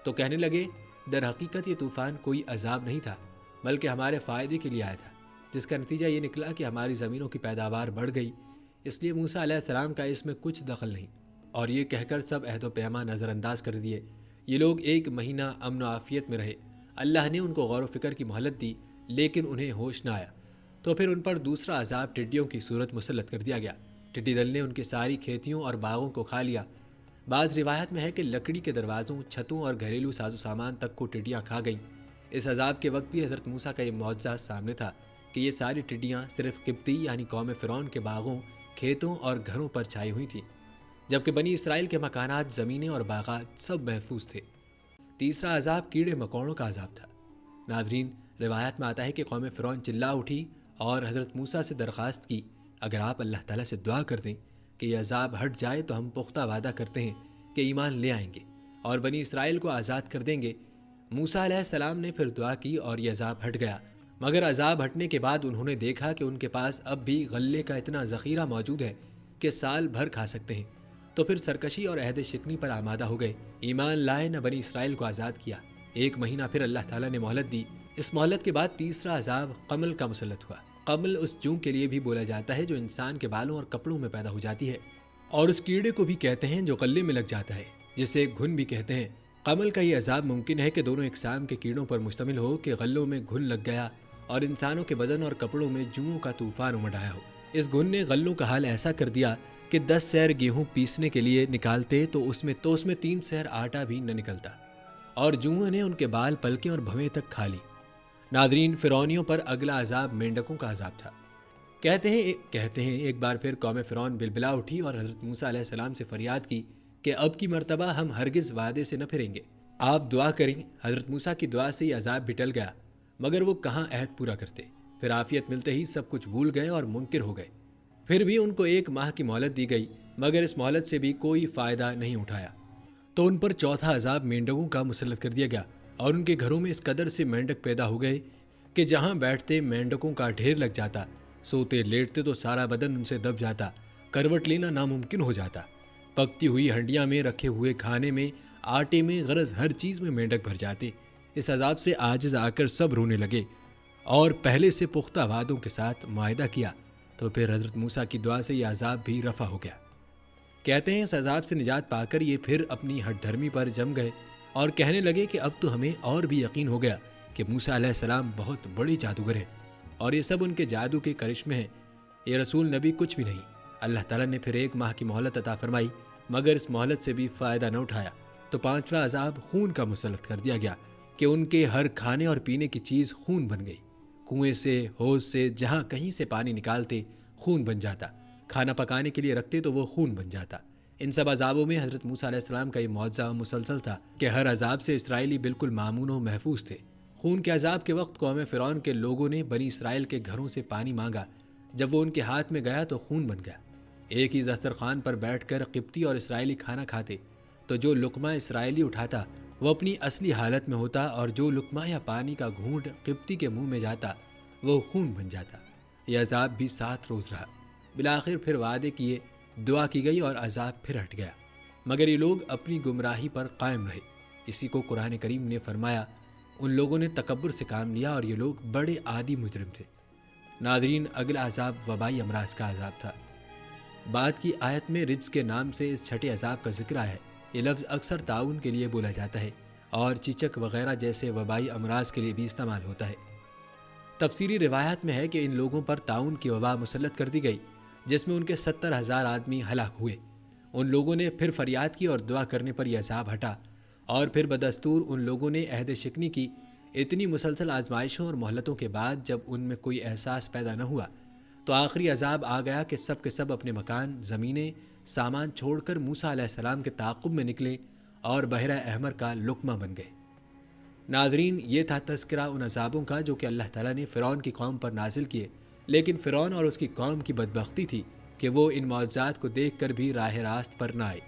تو کہنے لگے، در حقیقت یہ طوفان کوئی عذاب نہیں تھا بلکہ ہمارے فائدے کے لیے آیا تھا، جس کا نتیجہ یہ نکلا کہ ہماری زمینوں کی پیداوار بڑھ گئی، اس لیے موسیٰ علیہ السلام کا اس میں کچھ دخل نہیں۔ اور یہ کہہ کر سب عہد و پیمان نظر انداز کر دیے۔ یہ لوگ 1 مہینہ امن و عافیت میں رہے، اللہ نے ان کو غور و فکر کی مہلت دی لیکن انہیں ہوش نہ آیا، تو پھر ان پر دوسرا عذاب ٹڈیوں کی صورت مسلط کر دیا گیا۔ ٹڈی دل نے ان کی ساری کھیتیوں اور باغوں کو کھا لیا۔ بعض روایت میں ہے کہ لکڑی کے دروازوں، چھتوں اور گھریلو ساز و سامان تک کو ٹڈیاں کھا گئیں۔ اس عذاب کے وقت بھی حضرت موسیٰ کا یہ معجزہ سامنے تھا کہ یہ ساری ٹڈیاں صرف قبطی یعنی قوم فرعون کے باغوں، کھیتوں اور گھروں پر چھائی ہوئی تھیں، جبکہ بنی اسرائیل کے مکانات، زمینیں اور باغات سب محفوظ تھے۔ تیسرا عذاب کیڑے مکوڑوں کا عذاب تھا۔ ناظرین، روایت میں آتا ہے کہ قوم فرعون چلا اٹھی اور حضرت موسیٰ سے درخواست کی، اگر آپ اللہ تعالیٰ سے دعا کر دیں کہ یہ عذاب ہٹ جائے تو ہم پختہ وعدہ کرتے ہیں کہ ایمان لے آئیں گے اور بنی اسرائیل کو آزاد کر دیں گے۔ موسیٰ علیہ السلام نے پھر دعا کی اور یہ عذاب ہٹ گیا، مگر عذاب ہٹنے کے بعد انہوں نے دیکھا کہ ان کے پاس اب بھی غلے کا اتنا ذخیرہ موجود ہے کہ سال بھر کھا سکتے ہیں، تو پھر سرکشی اور عہد شکنی پر آمادہ ہو گئے، ایمان لائے، نہ بنی اسرائیل کو آزاد کیا۔ 1 مہینہ پھر اللہ تعالیٰ نے مہلت دی۔ اس مہلت کے بعد تیسرا عذاب قمل کا مسلط ہوا۔ قمل اس جوں کے لیے بھی بولا جاتا ہے جو انسان کے بالوں اور کپڑوں میں پیدا ہو جاتی ہے، اور اس کیڑے کو بھی کہتے ہیں جو غلے میں لگ جاتا ہے، جسے گھن بھی کہتے ہیں۔ قمل کا یہ عذاب ممکن ہے کہ دونوں اقسام کے کیڑوں پر مشتمل ہو کہ غلوں میں گھن لگ گیا اور انسانوں کے بدن اور کپڑوں میں جوؤں کا طوفان امڈ آیا ہو۔ اس گھن نے غلوں کا حال ایسا کر دیا کہ 10 سیر گیہوں پیسنے کے لیے نکالتے تو اس میں 3 سیر آٹا بھی نہ نکلتا، اور جوؤں نے ان کے بال پلکیں اور بھویں تک کھا لی۔ ناظرین، فرعونیوں پر اگلا عذاب مینڈکوں کا عذاب تھا۔ کہتے ہیں ایک بار پھر قوم فرعون بلبلا اٹھی اور حضرت موسیٰ علیہ السلام سے فریاد کی کہ اب کی مرتبہ ہم ہرگز وعدے سے نہ پھریں گے، آپ دعا کریں۔ حضرت موسیٰ کی دعا سے یہ عذاب بھی ٹل گیا، مگر وہ کہاں عہد پورا کرتے۔ پھر عافیت ملتے ہی سب کچھ بھول گئے اور منکر ہو گئے۔ پھر بھی ان کو 1 ماہ کی مہلت دی گئی، مگر اس مہلت سے بھی کوئی فائدہ نہیں اٹھایا، تو ان پر چوتھا عذاب مینڈکوں کا مسلط کر دیا گیا، اور ان کے گھروں میں اس قدر سے مینڈک پیدا ہو گئے کہ جہاں بیٹھتے مینڈکوں کا ڈھیر لگ جاتا، سوتے لیٹتے تو سارا بدن ان سے دب جاتا، کروٹ لینا ناممکن ہو جاتا۔ پکتی ہوئی ہنڈیاں میں رکھے ہوئے کھانے میں، آٹے میں، غرض ہر چیز میں مینڈک بھر جاتے۔ اس عذاب سے عاجز آ کر سب رونے لگے اور پہلے سے پختہ وعدوں کے ساتھ معاہدہ کیا، تو پھر حضرت موسیٰ کی دعا سے یہ عذاب بھی رفع ہو گیا۔ کہتے ہیں اس عذاب سے نجات پا کر یہ پھر اپنی ہٹ دھرمی پر جم گئے اور کہنے لگے کہ اب تو ہمیں اور بھی یقین ہو گیا کہ موسیٰ علیہ السلام بہت بڑے جادوگر ہیں، اور یہ سب ان کے جادو کے کرشمے ہیں، یہ رسول نبی کچھ بھی نہیں۔ اللہ تعالیٰ نے پھر 1 ماہ کی مہلت عطا فرمائی، مگر اس مہلت سے بھی فائدہ نہ اٹھایا، تو 5واں عذاب خون کا مسلط کر دیا گیا کہ ان کے ہر کھانے اور پینے کی چیز خون بن گئی۔ کنویں سے، حوض سے، جہاں کہیں سے پانی نکالتے خون بن جاتا، کھانا پکانے کے لیے رکھتے تو وہ خون بن جاتا۔ ان سب عذابوں میں حضرت موسیٰ علیہ السلام کا یہ معجزہ مسلسل تھا کہ ہر عذاب سے اسرائیلی بالکل مامون و محفوظ تھے۔ خون کے عذاب کے وقت قوم فرعون کے لوگوں نے بنی اسرائیل کے گھروں سے پانی مانگا، جب وہ ان کے ہاتھ میں گیا تو خون بن گیا۔ ایک ہی دسترخوان پر بیٹھ کر قبطی اور اسرائیلی کھانا کھاتے تو جو لقمہ اسرائیلی اٹھاتا وہ اپنی اصلی حالت میں ہوتا، اور جو لقمہ یا پانی کا گھونٹ قبطی کے منہ میں جاتا وہ خون بن جاتا۔ یہ عذاب بھی 7 روز رہا، بالآخر پھر وعدے کیے، دعا کی گئی اور عذاب پھر ہٹ گیا، مگر یہ لوگ اپنی گمراہی پر قائم رہے۔ اسی کو قرآن کریم نے فرمایا، ان لوگوں نے تکبر سے کام لیا اور یہ لوگ بڑے عادی مجرم تھے۔ ناظرین، اگلا عذاب وبائی امراض کا عذاب تھا۔ بعد کی آیت میں رجز کے نام سے اس چھٹے عذاب کا ذکر آیا ہے۔ یہ لفظ اکثر طاعون کے لیے بولا جاتا ہے اور چیچک وغیرہ جیسے وبائی امراض کے لیے بھی استعمال ہوتا ہے۔ تفسیری روایات میں ہے کہ ان لوگوں پر طاعون کی وبا مسلط کر دی گئی، جس میں ان کے 70,000 آدمی ہلاک ہوئے۔ ان لوگوں نے پھر فریاد کی اور دعا کرنے پر یہ عذاب ہٹا، اور پھر بدستور ان لوگوں نے عہد شکنی کی۔ اتنی مسلسل آزمائشوں اور مہلتوں کے بعد جب ان میں کوئی احساس پیدا نہ ہوا تو آخری عذاب آ گیا کہ سب کے سب اپنے مکان، زمینیں، سامان چھوڑ کر موسیٰ علیہ السلام کے تعاقب میں نکلے اور بحیرہ احمر کا لقمہ بن گئے۔ ناظرین، یہ تھا تذکرہ ان عذابوں کا جو کہ اللہ تعالیٰ نے فرعون کی قوم پر نازل کیے، لیکن فرعون اور اس کی قوم کی بدبختی تھی کہ وہ ان معجزات کو دیکھ کر بھی راہ راست پر نہ آئے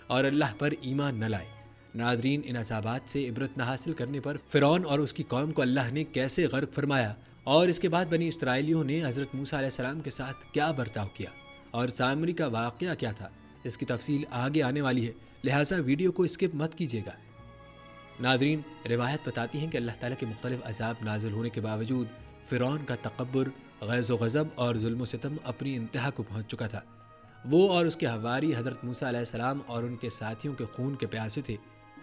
اور اللہ پر ایمان نہ لائے۔ ناظرین، ان عذابات سے عبرت نہ حاصل کرنے پر فرعون اور اس کی قوم کو اللہ نے کیسے غرق فرمایا، اور اس کے بعد بنی اسرائیلیوں نے حضرت موسیٰ علیہ السلام کے ساتھ کیا برتاؤ کیا، اور سامری کا واقعہ کیا تھا، اس کی تفصیل آگے آنے والی ہے، لہٰذا ویڈیو کو اسکپ مت کیجیے گا۔ ناظرین، روایت بتاتی ہیں کہ اللہ تعالیٰ کے مختلف عذاب نازل ہونے کے باوجود فرعون کا تکبر، غیظ و غضب اور ظلم و ستم اپنی انتہا کو پہنچ چکا تھا۔ وہ اور اس کے حواری حضرت موسیٰ علیہ السلام اور ان کے ساتھیوں کے خون کے پیاسے تھے۔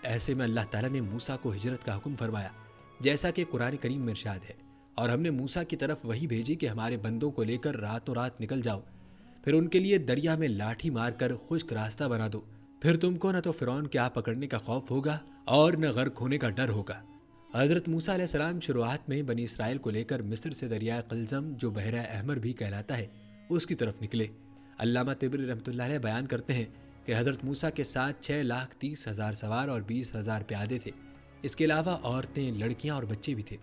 ایسے میں اللہ تعالیٰ نے موسیٰ کو ہجرت کا حکم فرمایا، جیسا کہ قرآن کریم میں ارشاد ہے، اور ہم نے موسیٰ کی طرف وہی بھیجی کہ ہمارے بندوں کو لے کر راتوں رات نکل جاؤ، پھر ان کے لیے دریا میں لاٹھی مار کر خشک راستہ بنا دو، پھر تم کو نہ تو فرعون کے آ پکڑنے کا خوف ہوگا اور نہ غرق ہونے کا ڈر ہوگا۔ حضرت موسیٰ علیہ السلام شروعات میں بنی اسرائیل کو لے کر مصر سے دریائے قلزم، جو بحیرہ احمر بھی کہلاتا ہے، اس کی طرف نکلے۔ علامہ طبری رحمۃ اللہ علیہ بیان کرتے ہیں کہ حضرت موسیٰ کے ساتھ 6,30,000 سوار اور 20,000 پیادے تھے، اس کے علاوہ عورتیں، لڑکیاں اور بچے بھی تھے۔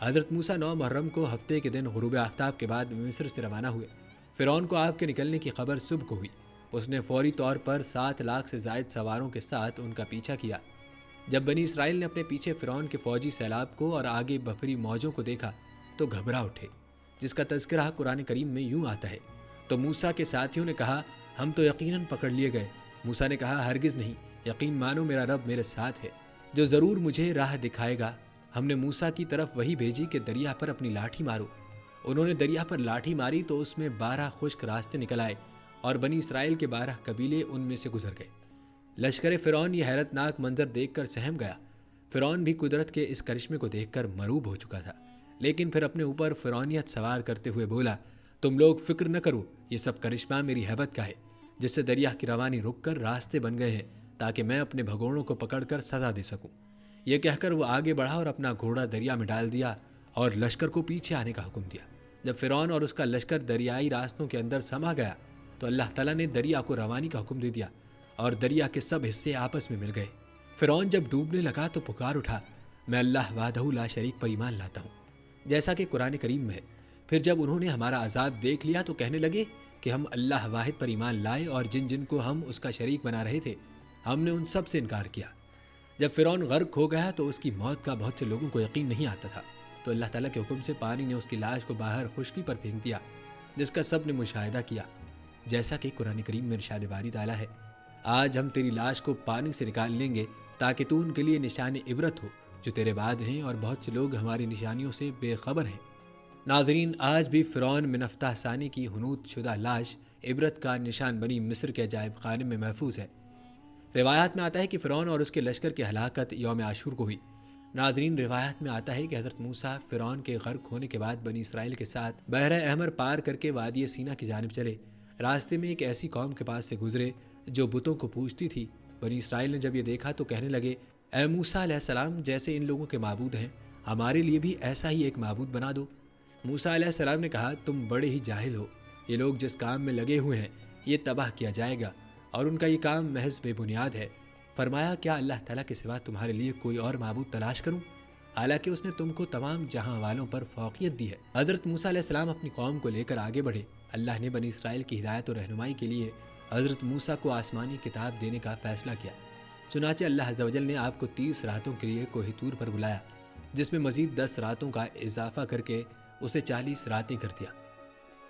حضرت موسیٰ 9 محرم کو ہفتے کے دن غروب آفتاب کے بعد مصر سے روانہ ہوئے۔ فرعون کو آپ کے نکلنے کی خبر صبح کو ہوئی۔ اس نے فوری طور پر 7 لاکھ سے زائد سواروں کے ساتھ ان کا پیچھا کیا۔ جب بنی اسرائیل نے اپنے پیچھے فرعون کے فوجی سیلاب کو اور آگے بفری موجوں کو دیکھا تو گھبرا اٹھے، جس کا تذکرہ قرآن کریم میں یوں آتا ہے، تو موسیٰ کے ساتھیوں نے کہا، ہم تو یقیناً پکڑ لیے گئے۔ موسیٰ نے کہا، ہرگز نہیں، یقین مانو میرا رب میرے ساتھ ہے، جو ضرور مجھے راہ دکھائے گا۔ ہم نے موسیٰ کی طرف وہی بھیجی کہ دریا پر اپنی لاٹھی مارو۔ انہوں نے دریا پر لاٹھی ماری تو اس میں 12 خشک راستے نکل آئے اور بنی اسرائیل کے 12 قبیلے ان میں سے گزر گئے۔ لشکر فرعون یہ حیرت ناک منظر دیکھ کر سہم گیا۔ فرعون بھی قدرت کے اس کرشمے کو دیکھ کر مروب ہو چکا تھا، لیکن پھر اپنے اوپر فرعونیت سوار کرتے ہوئے بولا، تم لوگ فکر نہ کرو، یہ سب کرشمہ میری ہیبت کا ہے۔ جس سے دریا کی روانی رک کر راستے بن گئے ہیں تاکہ میں اپنے بھگوڑوں کو پکڑ کر سزا دے سکوں۔ یہ کہہ کر وہ آگے بڑھا اور اپنا گھوڑا دریا میں ڈال دیا اور لشکر کو پیچھے آنے کا حکم دیا۔ جب فرعون اور اس کا لشکر دریائی راستوں کے اندر سما گیا تو اللہ تعالیٰ نے دریا کو روانی کا حکم دے دیا اور دریا کے سب حصے آپس میں مل گئے۔ فرعون جب ڈوبنے لگا تو پکار اٹھا، میں اللہ وحدہ لا شریک پر ایمان لاتا ہوں، جیسا کہ قرآن کریم میں ہے۔ پھر جب انہوں نے ہمارا عذاب دیکھ لیا تو کہنے لگے کہ ہم اللہ واحد پر ایمان لائے اور جن جن کو ہم اس کا شریک بنا رہے تھے ہم نے ان سب سے انکار کیا۔ جب فرعون غرق ہو گیا تو اس کی موت کا بہت سے لوگوں کو یقین نہیں آتا تھا، تو اللہ تعالیٰ کے حکم سے پانی نے اس کی لاش کو باہر خشکی پر پھینک دیا، جس کا سب نے مشاہدہ کیا، جیسا کہ قرآن کریم میں ارشاد باری تعالیٰ ہے، آج ہم تیری لاش کو پانی سے نکال لیں گے تاکہ تو ان کے لیے نشان عبرت ہو جو تیرے بعد ہیں، اور بہت سے لوگ ہماری نشانیوں سے بے خبر ہیں۔ ناظرین، آج بھی فرعون منفتح ثانی کی حنوط شدہ لاش عبرت کا نشان بنی مصر کے عجائب خانے میں محفوظ ہے۔ روایات میں آتا ہے کہ فرعون اور اس کے لشکر کی ہلاکت یوم عاشور کو ہوئی۔ ناظرین، روایات میں آتا ہے کہ حضرت موسیٰ فرعون کے غرق ہونے کے بعد بنی اسرائیل کے ساتھ بحر احمر پار کر کے وادی سینا کی جانب چلے۔ راستے میں ایک ایسی قوم کے پاس سے گزرے جو بتوں کو پوجتی تھی۔ بنی اسرائیل نے جب یہ دیکھا تو کہنے لگے، اے موسیٰ علیہ السلام، جیسے ان لوگوں کے معبود ہیں ہمارے لیے بھی ایسا ہی ایک معبود بنا دو۔ موسیٰ علیہ السلام نے کہا، تم بڑے ہی جاہل ہو، یہ لوگ جس کام میں لگے ہوئے ہیں یہ تباہ کیا جائے گا اور ان کا یہ کام محض بے بنیاد ہے۔ فرمایا، کیا اللہ تعالیٰ کے سوا تمہارے لیے کوئی اور معبود تلاش کروں، حالانکہ اس نے تم کو تمام جہاں والوں پر فوقیت دی ہے۔ حضرت موسیٰ علیہ السلام اپنی قوم کو لے کر آگے بڑھے۔ اللہ نے بنی اسرائیل کی ہدایت و رہنمائی کے لیے حضرت موسیٰ کو آسمانی کتاب دینے کا فیصلہ کیا۔ چنانچہ اللہ عز و جل نے آپ کو 30 راتوں کے لیے کوہ طور پر بلایا، جس میں مزید 10 راتوں کا اضافہ کر کے اسے 40 راتیں کر دیا۔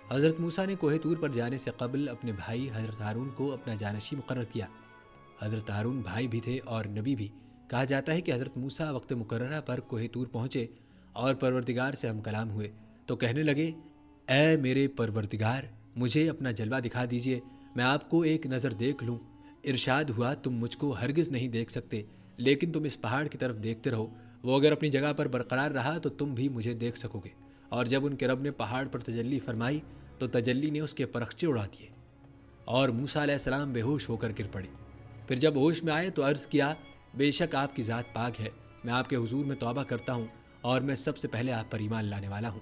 حضرت موسیٰ نے کوہ طور پر جانے سے قبل اپنے بھائی حضرت ہارون کو اپنا جانشین مقرر کیا۔ حضرت ہارون بھائی بھی تھے اور نبی بھی۔ کہا جاتا ہے کہ حضرت موسیٰ وقت مقررہ پر کوہ طور پہنچے اور پروردگار سے ہم کلام ہوئے تو کہنے لگے، اے میرے پروردگار، مجھے اپنا جلوہ دکھا دیجئے، میں آپ کو ایک نظر دیکھ لوں۔ ارشاد ہوا، تم مجھ کو ہرگز نہیں دیکھ سکتے، لیکن تم اس پہاڑ کی طرف دیکھتے رہو، وہ اگر اپنی جگہ پر برقرار رہا تو تم بھی مجھے دیکھ سکو گے۔ اور جب ان کے رب نے پہاڑ پر تجلی فرمائی تو تجلی نے اس کے پرخچے اڑا دیے اور موسیٰ علیہ السلام بے ہوش ہو کر گر پڑے۔ پھر جب ہوش میں آئے تو عرض کیا، بے شک آپ کی ذات پاک ہے، میں آپ کے حضور میں توبہ کرتا ہوں اور میں سب سے پہلے آپ پر ایمان لانے والا ہوں۔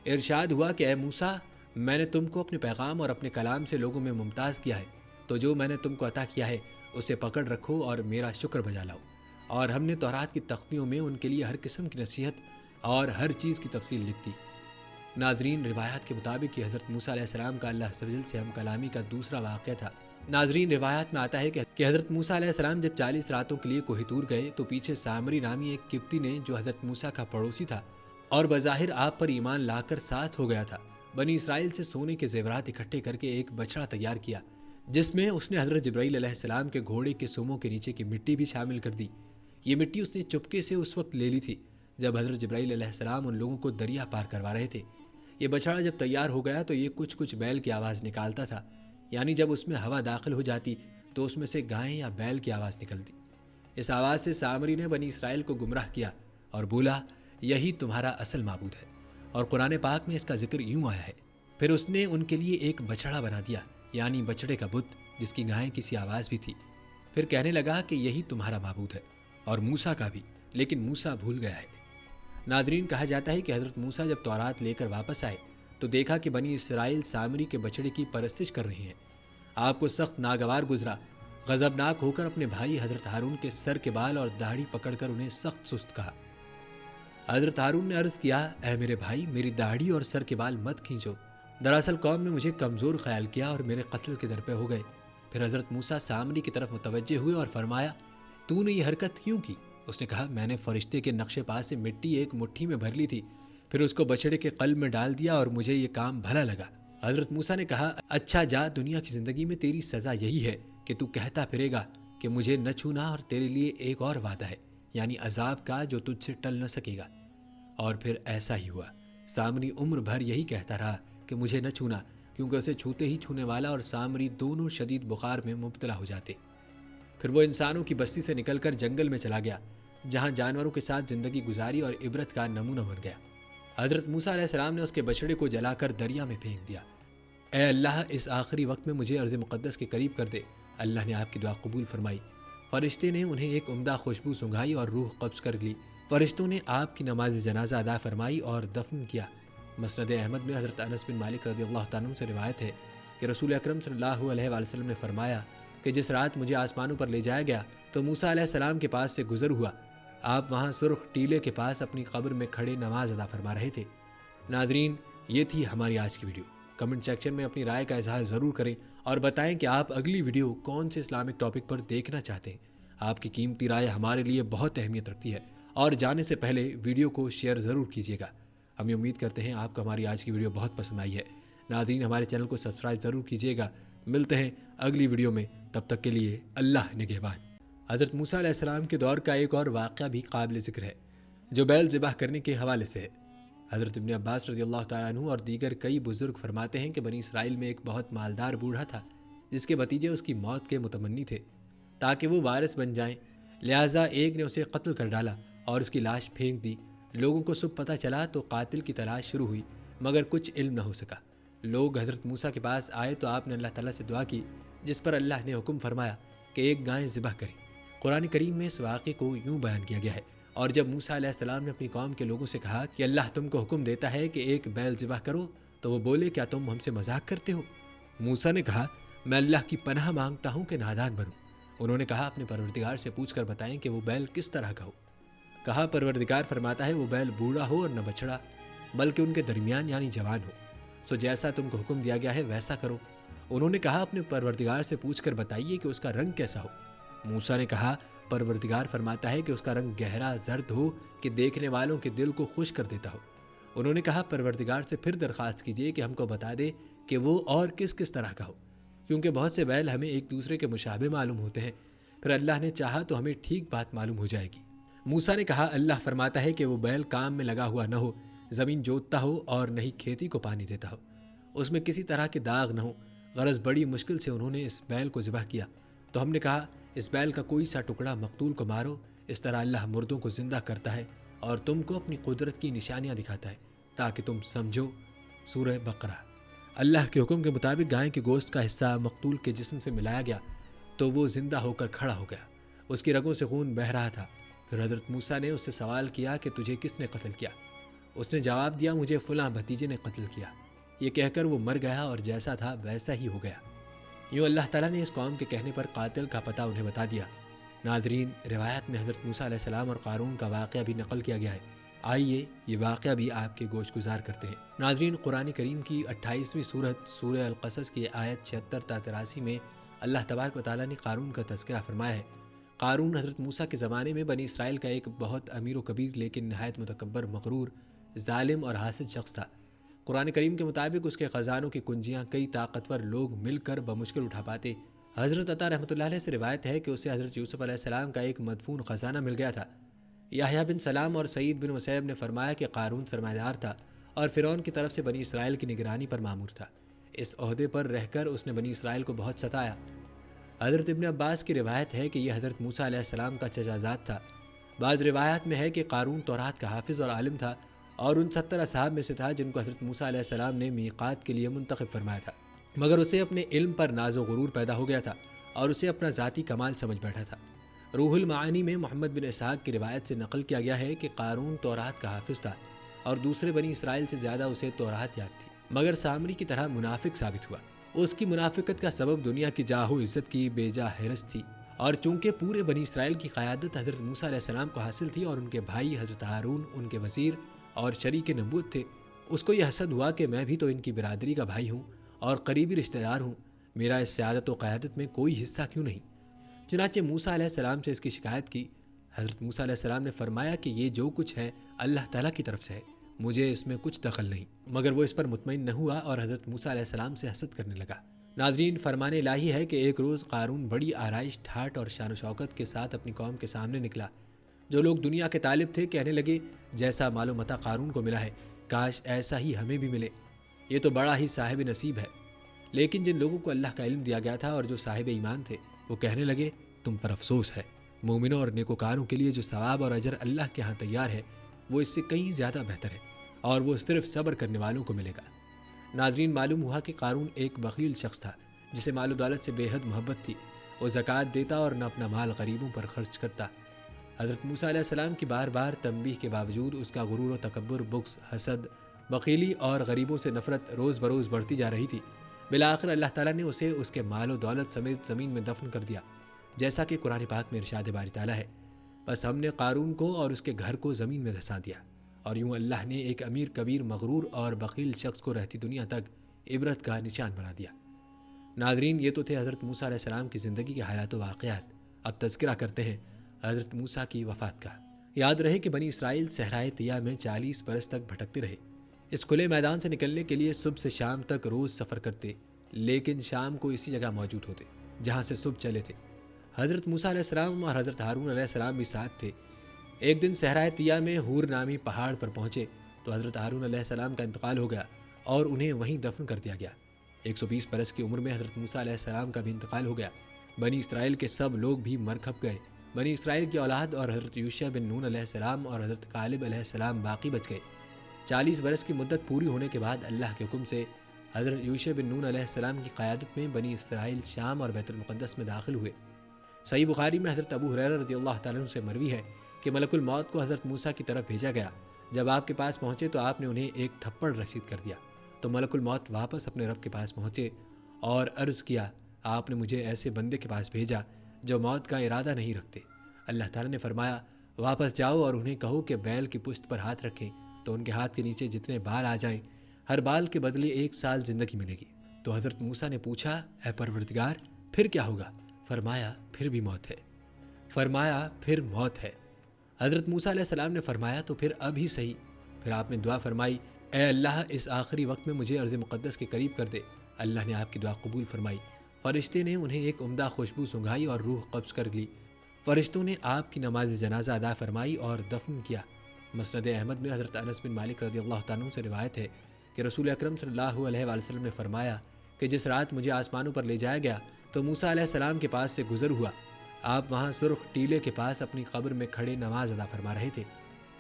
ارشاد ہوا کہ اے موسیٰ، میں نے تم کو اپنے پیغام اور اپنے کلام سے لوگوں میں ممتاز کیا ہے، تو جو میں نے تم کو عطا کیا ہے اسے پکڑ رکھو اور میرا شکر بجا لاؤ۔ اور ہم نے تورات کی تختیوں میں ان کے لیے ہر قسم کی نصیحت اور ہر چیز کی تفصیل لکھ دی۔ ناظرین، روایات کے مطابق یہ حضرت موسیٰ علیہ السلام کا اللہ عز و جل سے ہم کلامی کا دوسرا واقعہ تھا۔ ناظرین، روایات میں آتا ہے کہ حضرت موسیٰ علیہ السلام جب 40 راتوں کے لیے کوہ طور گئے تو پیچھے سامری نامی ایک قبطی نے، جو حضرت موسیٰ کا پڑوسی تھا اور بظاہر آپ پر ایمان لا کر ساتھ ہو گیا تھا، بنی اسرائیل سے سونے کے زیورات اکٹھے کر کے ایک بچڑا تیار کیا، جس میں اس نے حضرت جبرائیل علیہ السلام کے گھوڑے کے سوموں کے نیچے کی مٹی بھی شامل کر دی۔ یہ مٹی اس نے چپکے سے اس وقت لے لی تھی جب حضرت جبرائیل علیہ السلام ان لوگوں کو دریا پار کروا رہے تھے۔ یہ بچڑا جب تیار ہو گیا تو یہ کچھ بیل کی آواز نکالتا تھا، یعنی جب اس میں ہوا داخل ہو جاتی تو اس میں سے گائیں یا بیل کی آواز نکلتی۔ اس آواز سے سامری نے بنی اسرائیل کو گمراہ کیا اور بولا، یہی تمہارا اصل معبود ہے، اور قرآن پاک میں اس کا ذکر یوں آیا ہے۔ پھر اس نے ان کے لیے ایک بچڑا بنا دیا، یعنی بچڑے کا بت جس کی گائیں کسی آواز بھی تھی۔ پھر کہنے لگا کہ یہی تمہارا معبود ہے، اور موسیٰ کا بھی، لیکن موسیٰ بھول گیا ہے۔ ناظرین، کہا جاتا ہے کہ حضرت موسیٰ جب تورات لے کر واپس آئے تو دیکھا کہ بنی اسرائیل سامری کے بچڑے کی پرستش کر رہے ہیں۔ آپ کو سخت ناگوار گزرا، غضبناک ہو کر اپنے بھائی حضرت ہارون کے سر کے بال اور داڑھی پکڑ کر انہیں سخت سست کہا۔ حضرت ہارون نے عرض کیا، اے میرے بھائی، میری داڑھی اور سر کے بال مت کھینچو، دراصل قوم نے مجھے کمزور خیال کیا اور میرے قتل کے در پہ ہو گئے۔ پھر حضرت موسیٰ سامری کی طرف متوجہ ہوئے اور فرمایا، تو نے یہ حرکت کیوں کی؟ اس نے کہا، میں نے فرشتے کے نقش پا سے مٹی ایک مٹھی میں بھر لی تھی، پھر اس کو بچڑے کے قلب میں ڈال دیا اور مجھے یہ کام بھلا لگا۔ حضرت موسیٰ نے کہا، اچھا جا، دنیا کی زندگی میں تیری سزا یہی ہے کہ تو کہتا پھرے گا کہ مجھے نہ چھونا، اور تیرے لیے ایک اور وعدہ ہے، یعنی عذاب کا جو تجھ سے ٹل نہ سکے گا۔ اور پھر ایسا ہی ہوا۔ سامری عمر بھر یہی کہتا رہا کہ مجھے نہ چھونا، کیونکہ اسے چھوتے ہی چھونے والا اور سامری دونوں شدید بخار میں مبتلا ہو جاتے۔ پھر وہ انسانوں کی بستی سے نکل کر جنگل میں چلا گیا، جہاں جانوروں کے ساتھ زندگی گزاری اور عبرت کا نمونہ بن گیا۔ حضرت موسیٰ علیہ السلام نے اس کے بچڑے کو جلا کر دریا میں پھینک دیا۔ اے اللہ اس آخری وقت میں مجھے ارض مقدس کے قریب کر دے۔ اللہ نے آپ کی دعا قبول فرمائی۔ فرشتے نے انہیں ایک عمدہ خوشبو سنگھائی اور روح قبض کر لی۔ فرشتوں نے آپ کی نماز جنازہ ادا فرمائی اور دفن کیا۔ مسند احمد میں حضرت انس بن مالک رضی اللہ تعالیٰ عنہ سے روایت ہے کہ رسول اکرم صلی اللہ علیہ وآلہ وسلم نے فرمایا کہ جس رات مجھے آسمانوں پر لے جایا گیا تو موسیٰ علیہ السلام کے پاس سے گزر ہوا۔ آپ وہاں سرخ ٹیلے کے پاس اپنی قبر میں کھڑے نماز ادا فرما رہے تھے۔ ناظرین، یہ تھی ہماری آج کی ویڈیو۔ کمنٹ سیکشن میں اپنی رائے کا اظہار ضرور کریں اور بتائیں کہ آپ اگلی ویڈیو کون سے اسلامک ٹاپک پر دیکھنا چاہتے ہیں۔ آپ کی قیمتی رائے ہمارے لیے بہت اہمیت رکھتی ہے، اور جانے سے پہلے ویڈیو کو شیئر ضرور کیجیے گا۔ ہم امید کرتے ہیں آپ کو ہماری آج کی ویڈیو بہت پسند آئی ہے۔ ناظرین، ہمارے چینل کو سبسکرائب ضرور کیجیے گا۔ ملتے ہیں اگلی ویڈیو میں، تب تک کے لیے اللہ نگہبان۔ حضرت موسیٰ علیہ السلام کے دور کا ایک اور واقعہ بھی قابل ذکر ہے جو بیل ذبح کرنے کے حوالے سے ہے۔ حضرت ابن عباس رضی اللہ تعالیٰ عنہ اور دیگر کئی بزرگ فرماتے ہیں کہ بنی اسرائیل میں ایک بہت مالدار بوڑھا تھا جس کے بھتیجے اس کی موت کے متمنی تھے تاکہ وہ وارث بن جائیں، لہٰذا ایک نے اسے قتل کر ڈالا اور اس کی لاش پھینک دی۔ لوگوں کو صبح پتہ چلا تو قاتل کی تلاش شروع ہوئی، مگر کچھ علم نہ ہو سکا۔ لوگ حضرت موسیٰ کے پاس آئے تو آپ نے اللہ تعالیٰ سے دعا کی، جس پر اللہ نے حکم فرمایا کہ ایک گائے ذبح کریں۔ قرآن کریم میں اس واقعے کو یوں بیان کیا گیا ہے، اور جب موسیٰ علیہ السلام نے اپنی قوم کے لوگوں سے کہا کہ اللہ تم کو حکم دیتا ہے کہ ایک بیل ذبح کرو، تو وہ بولے کیا تم ہم سے مذاق کرتے ہو؟ موسیٰ نے کہا میں اللہ کی پناہ مانگتا ہوں کہ نادان بنوں۔ انہوں نے کہا اپنے پروردگار سے پوچھ کر بتائیں کہ وہ بیل کس طرح کا ہو۔ کہا پروردگار فرماتا ہے وہ بیل بوڑھا ہو اور نہ بچڑا، بلکہ ان کے درمیان یعنی جوان ہو، سو جیسا تم کو حکم دیا گیا ہے ویسا کرو۔ انہوں نے کہا اپنے پروردگار سے پوچھ کر بتائیے کہ اس کا رنگ کیسا ہو۔ موسیٰ نے کہا پروردگار فرماتا ہے کہ اس کا رنگ گہرا زرد ہو کہ دیکھنے والوں کے دل کو خوش کر دیتا ہو۔ انہوں نے کہا پروردگار سے پھر درخواست کیجیے کہ ہم کو بتا دے کہ وہ اور کس کس طرح کا ہو، کیونکہ بہت سے بیل ہمیں ایک دوسرے کے مشابہ معلوم ہوتے ہیں، پھر اللہ نے چاہا تو ہمیں ٹھیک بات معلوم ہو جائے گی۔ موسیٰ نے کہا اللہ فرماتا ہے کہ وہ بیل کام میں لگا ہوا نہ ہو، زمین جوتتا ہو اور نہ ہی کھیتی کو پانی دیتا ہو، اس میں کسی طرح کے داغ نہ ہو۔ غرض بڑی مشکل سے انہوں نے اس بیل کو ذبح کیا، تو ہم نے کہا اس بیل کا کوئی سا ٹکڑا مقتول کو مارو، اس طرح اللہ مردوں کو زندہ کرتا ہے اور تم کو اپنی قدرت کی نشانیاں دکھاتا ہے تاکہ تم سمجھو۔ سورہ بقرہ۔ اللہ کے حکم کے مطابق گائے کے گوشت کا حصہ مقتول کے جسم سے ملایا گیا تو وہ زندہ ہو کر کھڑا ہو گیا، اس کی رگوں سے خون بہہ رہا تھا۔ پھر حضرت موسیٰ نے اس سے سوال کیا کہ تجھے کس نے قتل کیا؟ اس نے جواب دیا مجھے فلاں بھتیجے نے قتل کیا۔ یہ کہہ کر وہ مر گیا اور جیسا تھا ویسا ہی ہو گیا۔ یوں اللہ تعالیٰ نے اس قوم کے کہنے پر قاتل کا پتہ انہیں بتا دیا۔ ناظرین، روایت میں حضرت موسیٰ علیہ السلام اور قارون کا واقعہ بھی نقل کیا گیا ہے، آئیے یہ واقعہ بھی آپ کے گوش گزار کرتے ہیں۔ ناظرین، قرآن کریم کی 28ویں سورت سورہ القصص کی آیت 76 تا 83 میں اللہ تبارک و تعالیٰ نے قارون کا تذکرہ فرمایا ہے۔ قارون حضرت موسیٰ کے زمانے میں بنی اسرائیل کا ایک بہت امیر و کبیر لیکن نہایت متکبر، مغرور، ظالم اور حاسد شخص تھا۔ قرآن کریم کے مطابق اس کے خزانوں کی کنجیاں کئی طاقتور لوگ مل کر بمشکل اٹھا پاتے۔ حضرت عطا رحمۃ اللہ علیہ سے روایت ہے کہ اسے حضرت یوسف علیہ السلام کا ایک مدفون خزانہ مل گیا تھا۔ یحییٰ بن سلام اور سعید بن مسیب نے فرمایا کہ قارون سرمایہ دار تھا اور فرعون کی طرف سے بنی اسرائیل کی نگرانی پر مامور تھا۔ اس عہدے پر رہ کر اس نے بنی اسرائیل کو بہت ستایا۔ حضرت ابن عباس کی روایت ہے کہ یہ حضرت موسیٰ علیہ السلام کا چچا زاد تھا۔ بعض روایات میں ہے کہ قارون تورات کا حافظ اور عالم تھا اور ان 70 اصحاب میں سے تھا جن کو حضرت موسیٰ علیہ السلام نے میقات کے لیے منتخب فرمایا تھا، مگر اسے اپنے علم پر ناز و غرور پیدا ہو گیا تھا اور اسے اپنا ذاتی کمال سمجھ بیٹھا تھا۔ روح المعانی میں محمد بن اسحاق کی روایت سے نقل کیا گیا ہے کہ قارون تورات کا حافظ تھا اور دوسرے بنی اسرائیل سے زیادہ اسے تورات یاد تھی، مگر سامری کی طرح منافق ثابت ہوا۔ اس کی منافقت کا سبب دنیا کی جاہ و عزت کی بے جا حرص تھی، اور چونکہ پورے بنی اسرائیل کی قیادت حضرت موسیٰ علیہ السلام کو حاصل تھی اور ان کے بھائی حضرت ہارون ان کے وزیر اور شریک نبوت تھے، اس کو یہ حسد ہوا کہ میں بھی تو ان کی برادری کا بھائی ہوں اور قریبی رشتہ دار ہوں، میرا اس سعادت و قیادت میں کوئی حصہ کیوں نہیں؟ چنانچہ موسیٰ علیہ السلام سے اس کی شکایت کی۔ حضرت موسیٰ علیہ السلام نے فرمایا کہ یہ جو کچھ ہے اللہ تعالیٰ کی طرف سے ہے، مجھے اس میں کچھ دخل نہیں، مگر وہ اس پر مطمئن نہ ہوا اور حضرت موسیٰ علیہ السلام سے حسد کرنے لگا۔ ناظرین، فرمان الہی ہے کہ ایک روز قارون بڑی آرائش، ٹھاٹ اور شان و شوکت کے ساتھ اپنی قوم کے سامنے نکلا۔ جو لوگ دنیا کے طالب تھے کہنے لگے جیسا مال و متاع قارون کو ملا ہے کاش ایسا ہی ہمیں بھی ملے، یہ تو بڑا ہی صاحب نصیب ہے۔ لیکن جن لوگوں کو اللہ کا علم دیا گیا تھا اور جو صاحب ایمان تھے وہ کہنے لگے تم پر افسوس ہے، مومنوں اور نیکوکاروں کے لیے جو ثواب اور اجر اللہ کے ہاں تیار ہے وہ اس سے کہیں زیادہ بہتر ہے اور وہ صرف صبر کرنے والوں کو ملے گا۔ ناظرین، معلوم ہوا کہ قارون ایک بخیل شخص تھا جسے مال و دولت سے بے حد محبت تھی۔ وہ زکوٰۃ دیتا اور نہ اپنا مال غریبوں پر خرچ کرتا۔ حضرت موسیٰ علیہ السلام کی بار بار تنبیہ کے باوجود اس کا غرور و تکبر، بغض، حسد، بخیلی اور غریبوں سے نفرت روز بروز بڑھتی جا رہی تھی۔ بالآخر اللہ تعالیٰ نے اسے اس کے مال و دولت سمیت زمین میں دفن کر دیا، جیسا کہ قرآن پاک میں ارشاد باری تعالیٰ ہے، بس ہم نے قارون کو اور اس کے گھر کو زمین میں دھسا دیا۔ اور یوں اللہ نے ایک امیر کبیر مغرور اور بخیل شخص کو رہتی دنیا تک عبرت کا نشان بنا دیا۔ ناظرین، یہ تو تھے حضرت موسیٰ علیہ السلام کی زندگی کے حالات و واقعات۔ اب تذکرہ کرتے ہیں حضرت موسیٰ کی وفات کا۔ یاد رہے کہ بنی اسرائیل صحرائے طیہ میں 40 برس تک بھٹکتے رہے۔ اس کھلے میدان سے نکلنے کے لیے صبح سے شام تک روز سفر کرتے، لیکن شام کو اسی جگہ موجود ہوتے جہاں سے صبح چلے تھے۔ حضرت موسیٰ علیہ السلام اور حضرت ہارون علیہ السلام بھی ساتھ تھے۔ ایک دن صحرائے طیہ میں ہور نامی پہاڑ پر پہنچے تو حضرت ہارون علیہ السلام کا انتقال ہو گیا اور انہیں وہیں دفن کر دیا گیا۔ 120 برس کی عمر میں حضرت موسیٰ علیہ السلام کا بھی انتقال ہو گیا۔ بنی اسرائیل کے سب لوگ بھی مر کھپ گئے۔ بنی اسرائیل کی اولاد اور حضرت یوشع بن نون علیہ السلام اور حضرت کالب علیہ السلام باقی بچ گئے۔ 40 برس کی مدت پوری ہونے کے بعد اللہ کے حکم سے حضرت یوشع بن نون علیہ السلام کی قیادت میں بنی اسرائیل شام اور بیت المقدس میں داخل ہوئے۔ صحیح بخاری میں حضرت ابو ہریرہ رضی اللہ تعالیٰ عنہ سے مروی ہے کہ ملک الموت کو حضرت موسیٰ کی طرف بھیجا گیا۔ جب آپ کے پاس پہنچے تو آپ نے انہیں ایک تھپڑ رسید کر دیا، تو ملک الموت واپس اپنے رب کے پاس پہنچے اور عرض کیا، آپ نے مجھے ایسے بندے کے پاس بھیجا جو موت کا ارادہ نہیں رکھتے۔ اللہ تعالیٰ نے فرمایا، واپس جاؤ اور انہیں کہو کہ بیل کی پشت پر ہاتھ رکھیں تو ان کے ہاتھ کے نیچے جتنے بال آ جائیں، ہر بال کے بدلے 1 سال زندگی ملے گی۔ تو حضرت موسیٰ نے پوچھا، اے پروردگار، پھر کیا ہوگا؟ فرمایا، پھر بھی موت ہے۔ فرمایا، پھر موت ہے۔ حضرت موسیٰ علیہ السلام نے فرمایا، تو پھر اب ہی صحیح۔ پھر آپ نے دعا فرمائی، اے اللہ، اس آخری وقت میں مجھے ارض مقدس کے قریب کر دے۔ اللہ نے آپ کی دعا قبول فرمائی۔ فرشتے نے انہیں ایک عمدہ خوشبو سنگھائی اور روح قبض کر لی۔ فرشتوں نے آپ کی نماز جنازہ ادا فرمائی اور دفن کیا۔ مسند احمد میں حضرت انس بن مالک رضی اللہ تعالیٰ عنہ سے روایت ہے کہ رسول اکرم صلی اللہ علیہ وآلہ وسلم نے فرمایا کہ جس رات مجھے آسمانوں پر لے جایا گیا تو موسیٰ علیہ السلام کے پاس سے گزر ہوا۔ آپ وہاں سرخ ٹیلے کے پاس اپنی قبر میں کھڑے نماز ادا فرما رہے تھے۔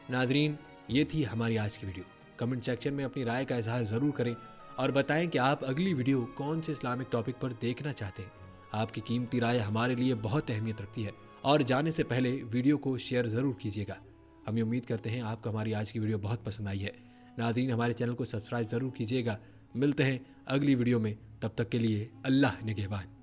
ناظرین، یہ تھی ہماری آج کی ویڈیو۔ کمنٹ سیکشن میں اپنی رائے کا اظہار ضرور کریں اور بتائیں کہ آپ اگلی ویڈیو کون سے اسلامک ٹاپک پر دیکھنا چاہتے ہیں۔ آپ کی قیمتی رائے ہمارے لیے بہت اہمیت رکھتی ہے، اور جانے سے پہلے ویڈیو کو شیئر ضرور کیجیے گا۔ ہم امید کرتے ہیں آپ کو ہماری آج کی ویڈیو بہت پسند آئی ہے۔ ناظرین، ہمارے چینل کو سبسکرائب ضرور کیجیے گا۔ ملتے ہیں اگلی ویڈیو میں، تب تک کے لیے اللہ نگہبان۔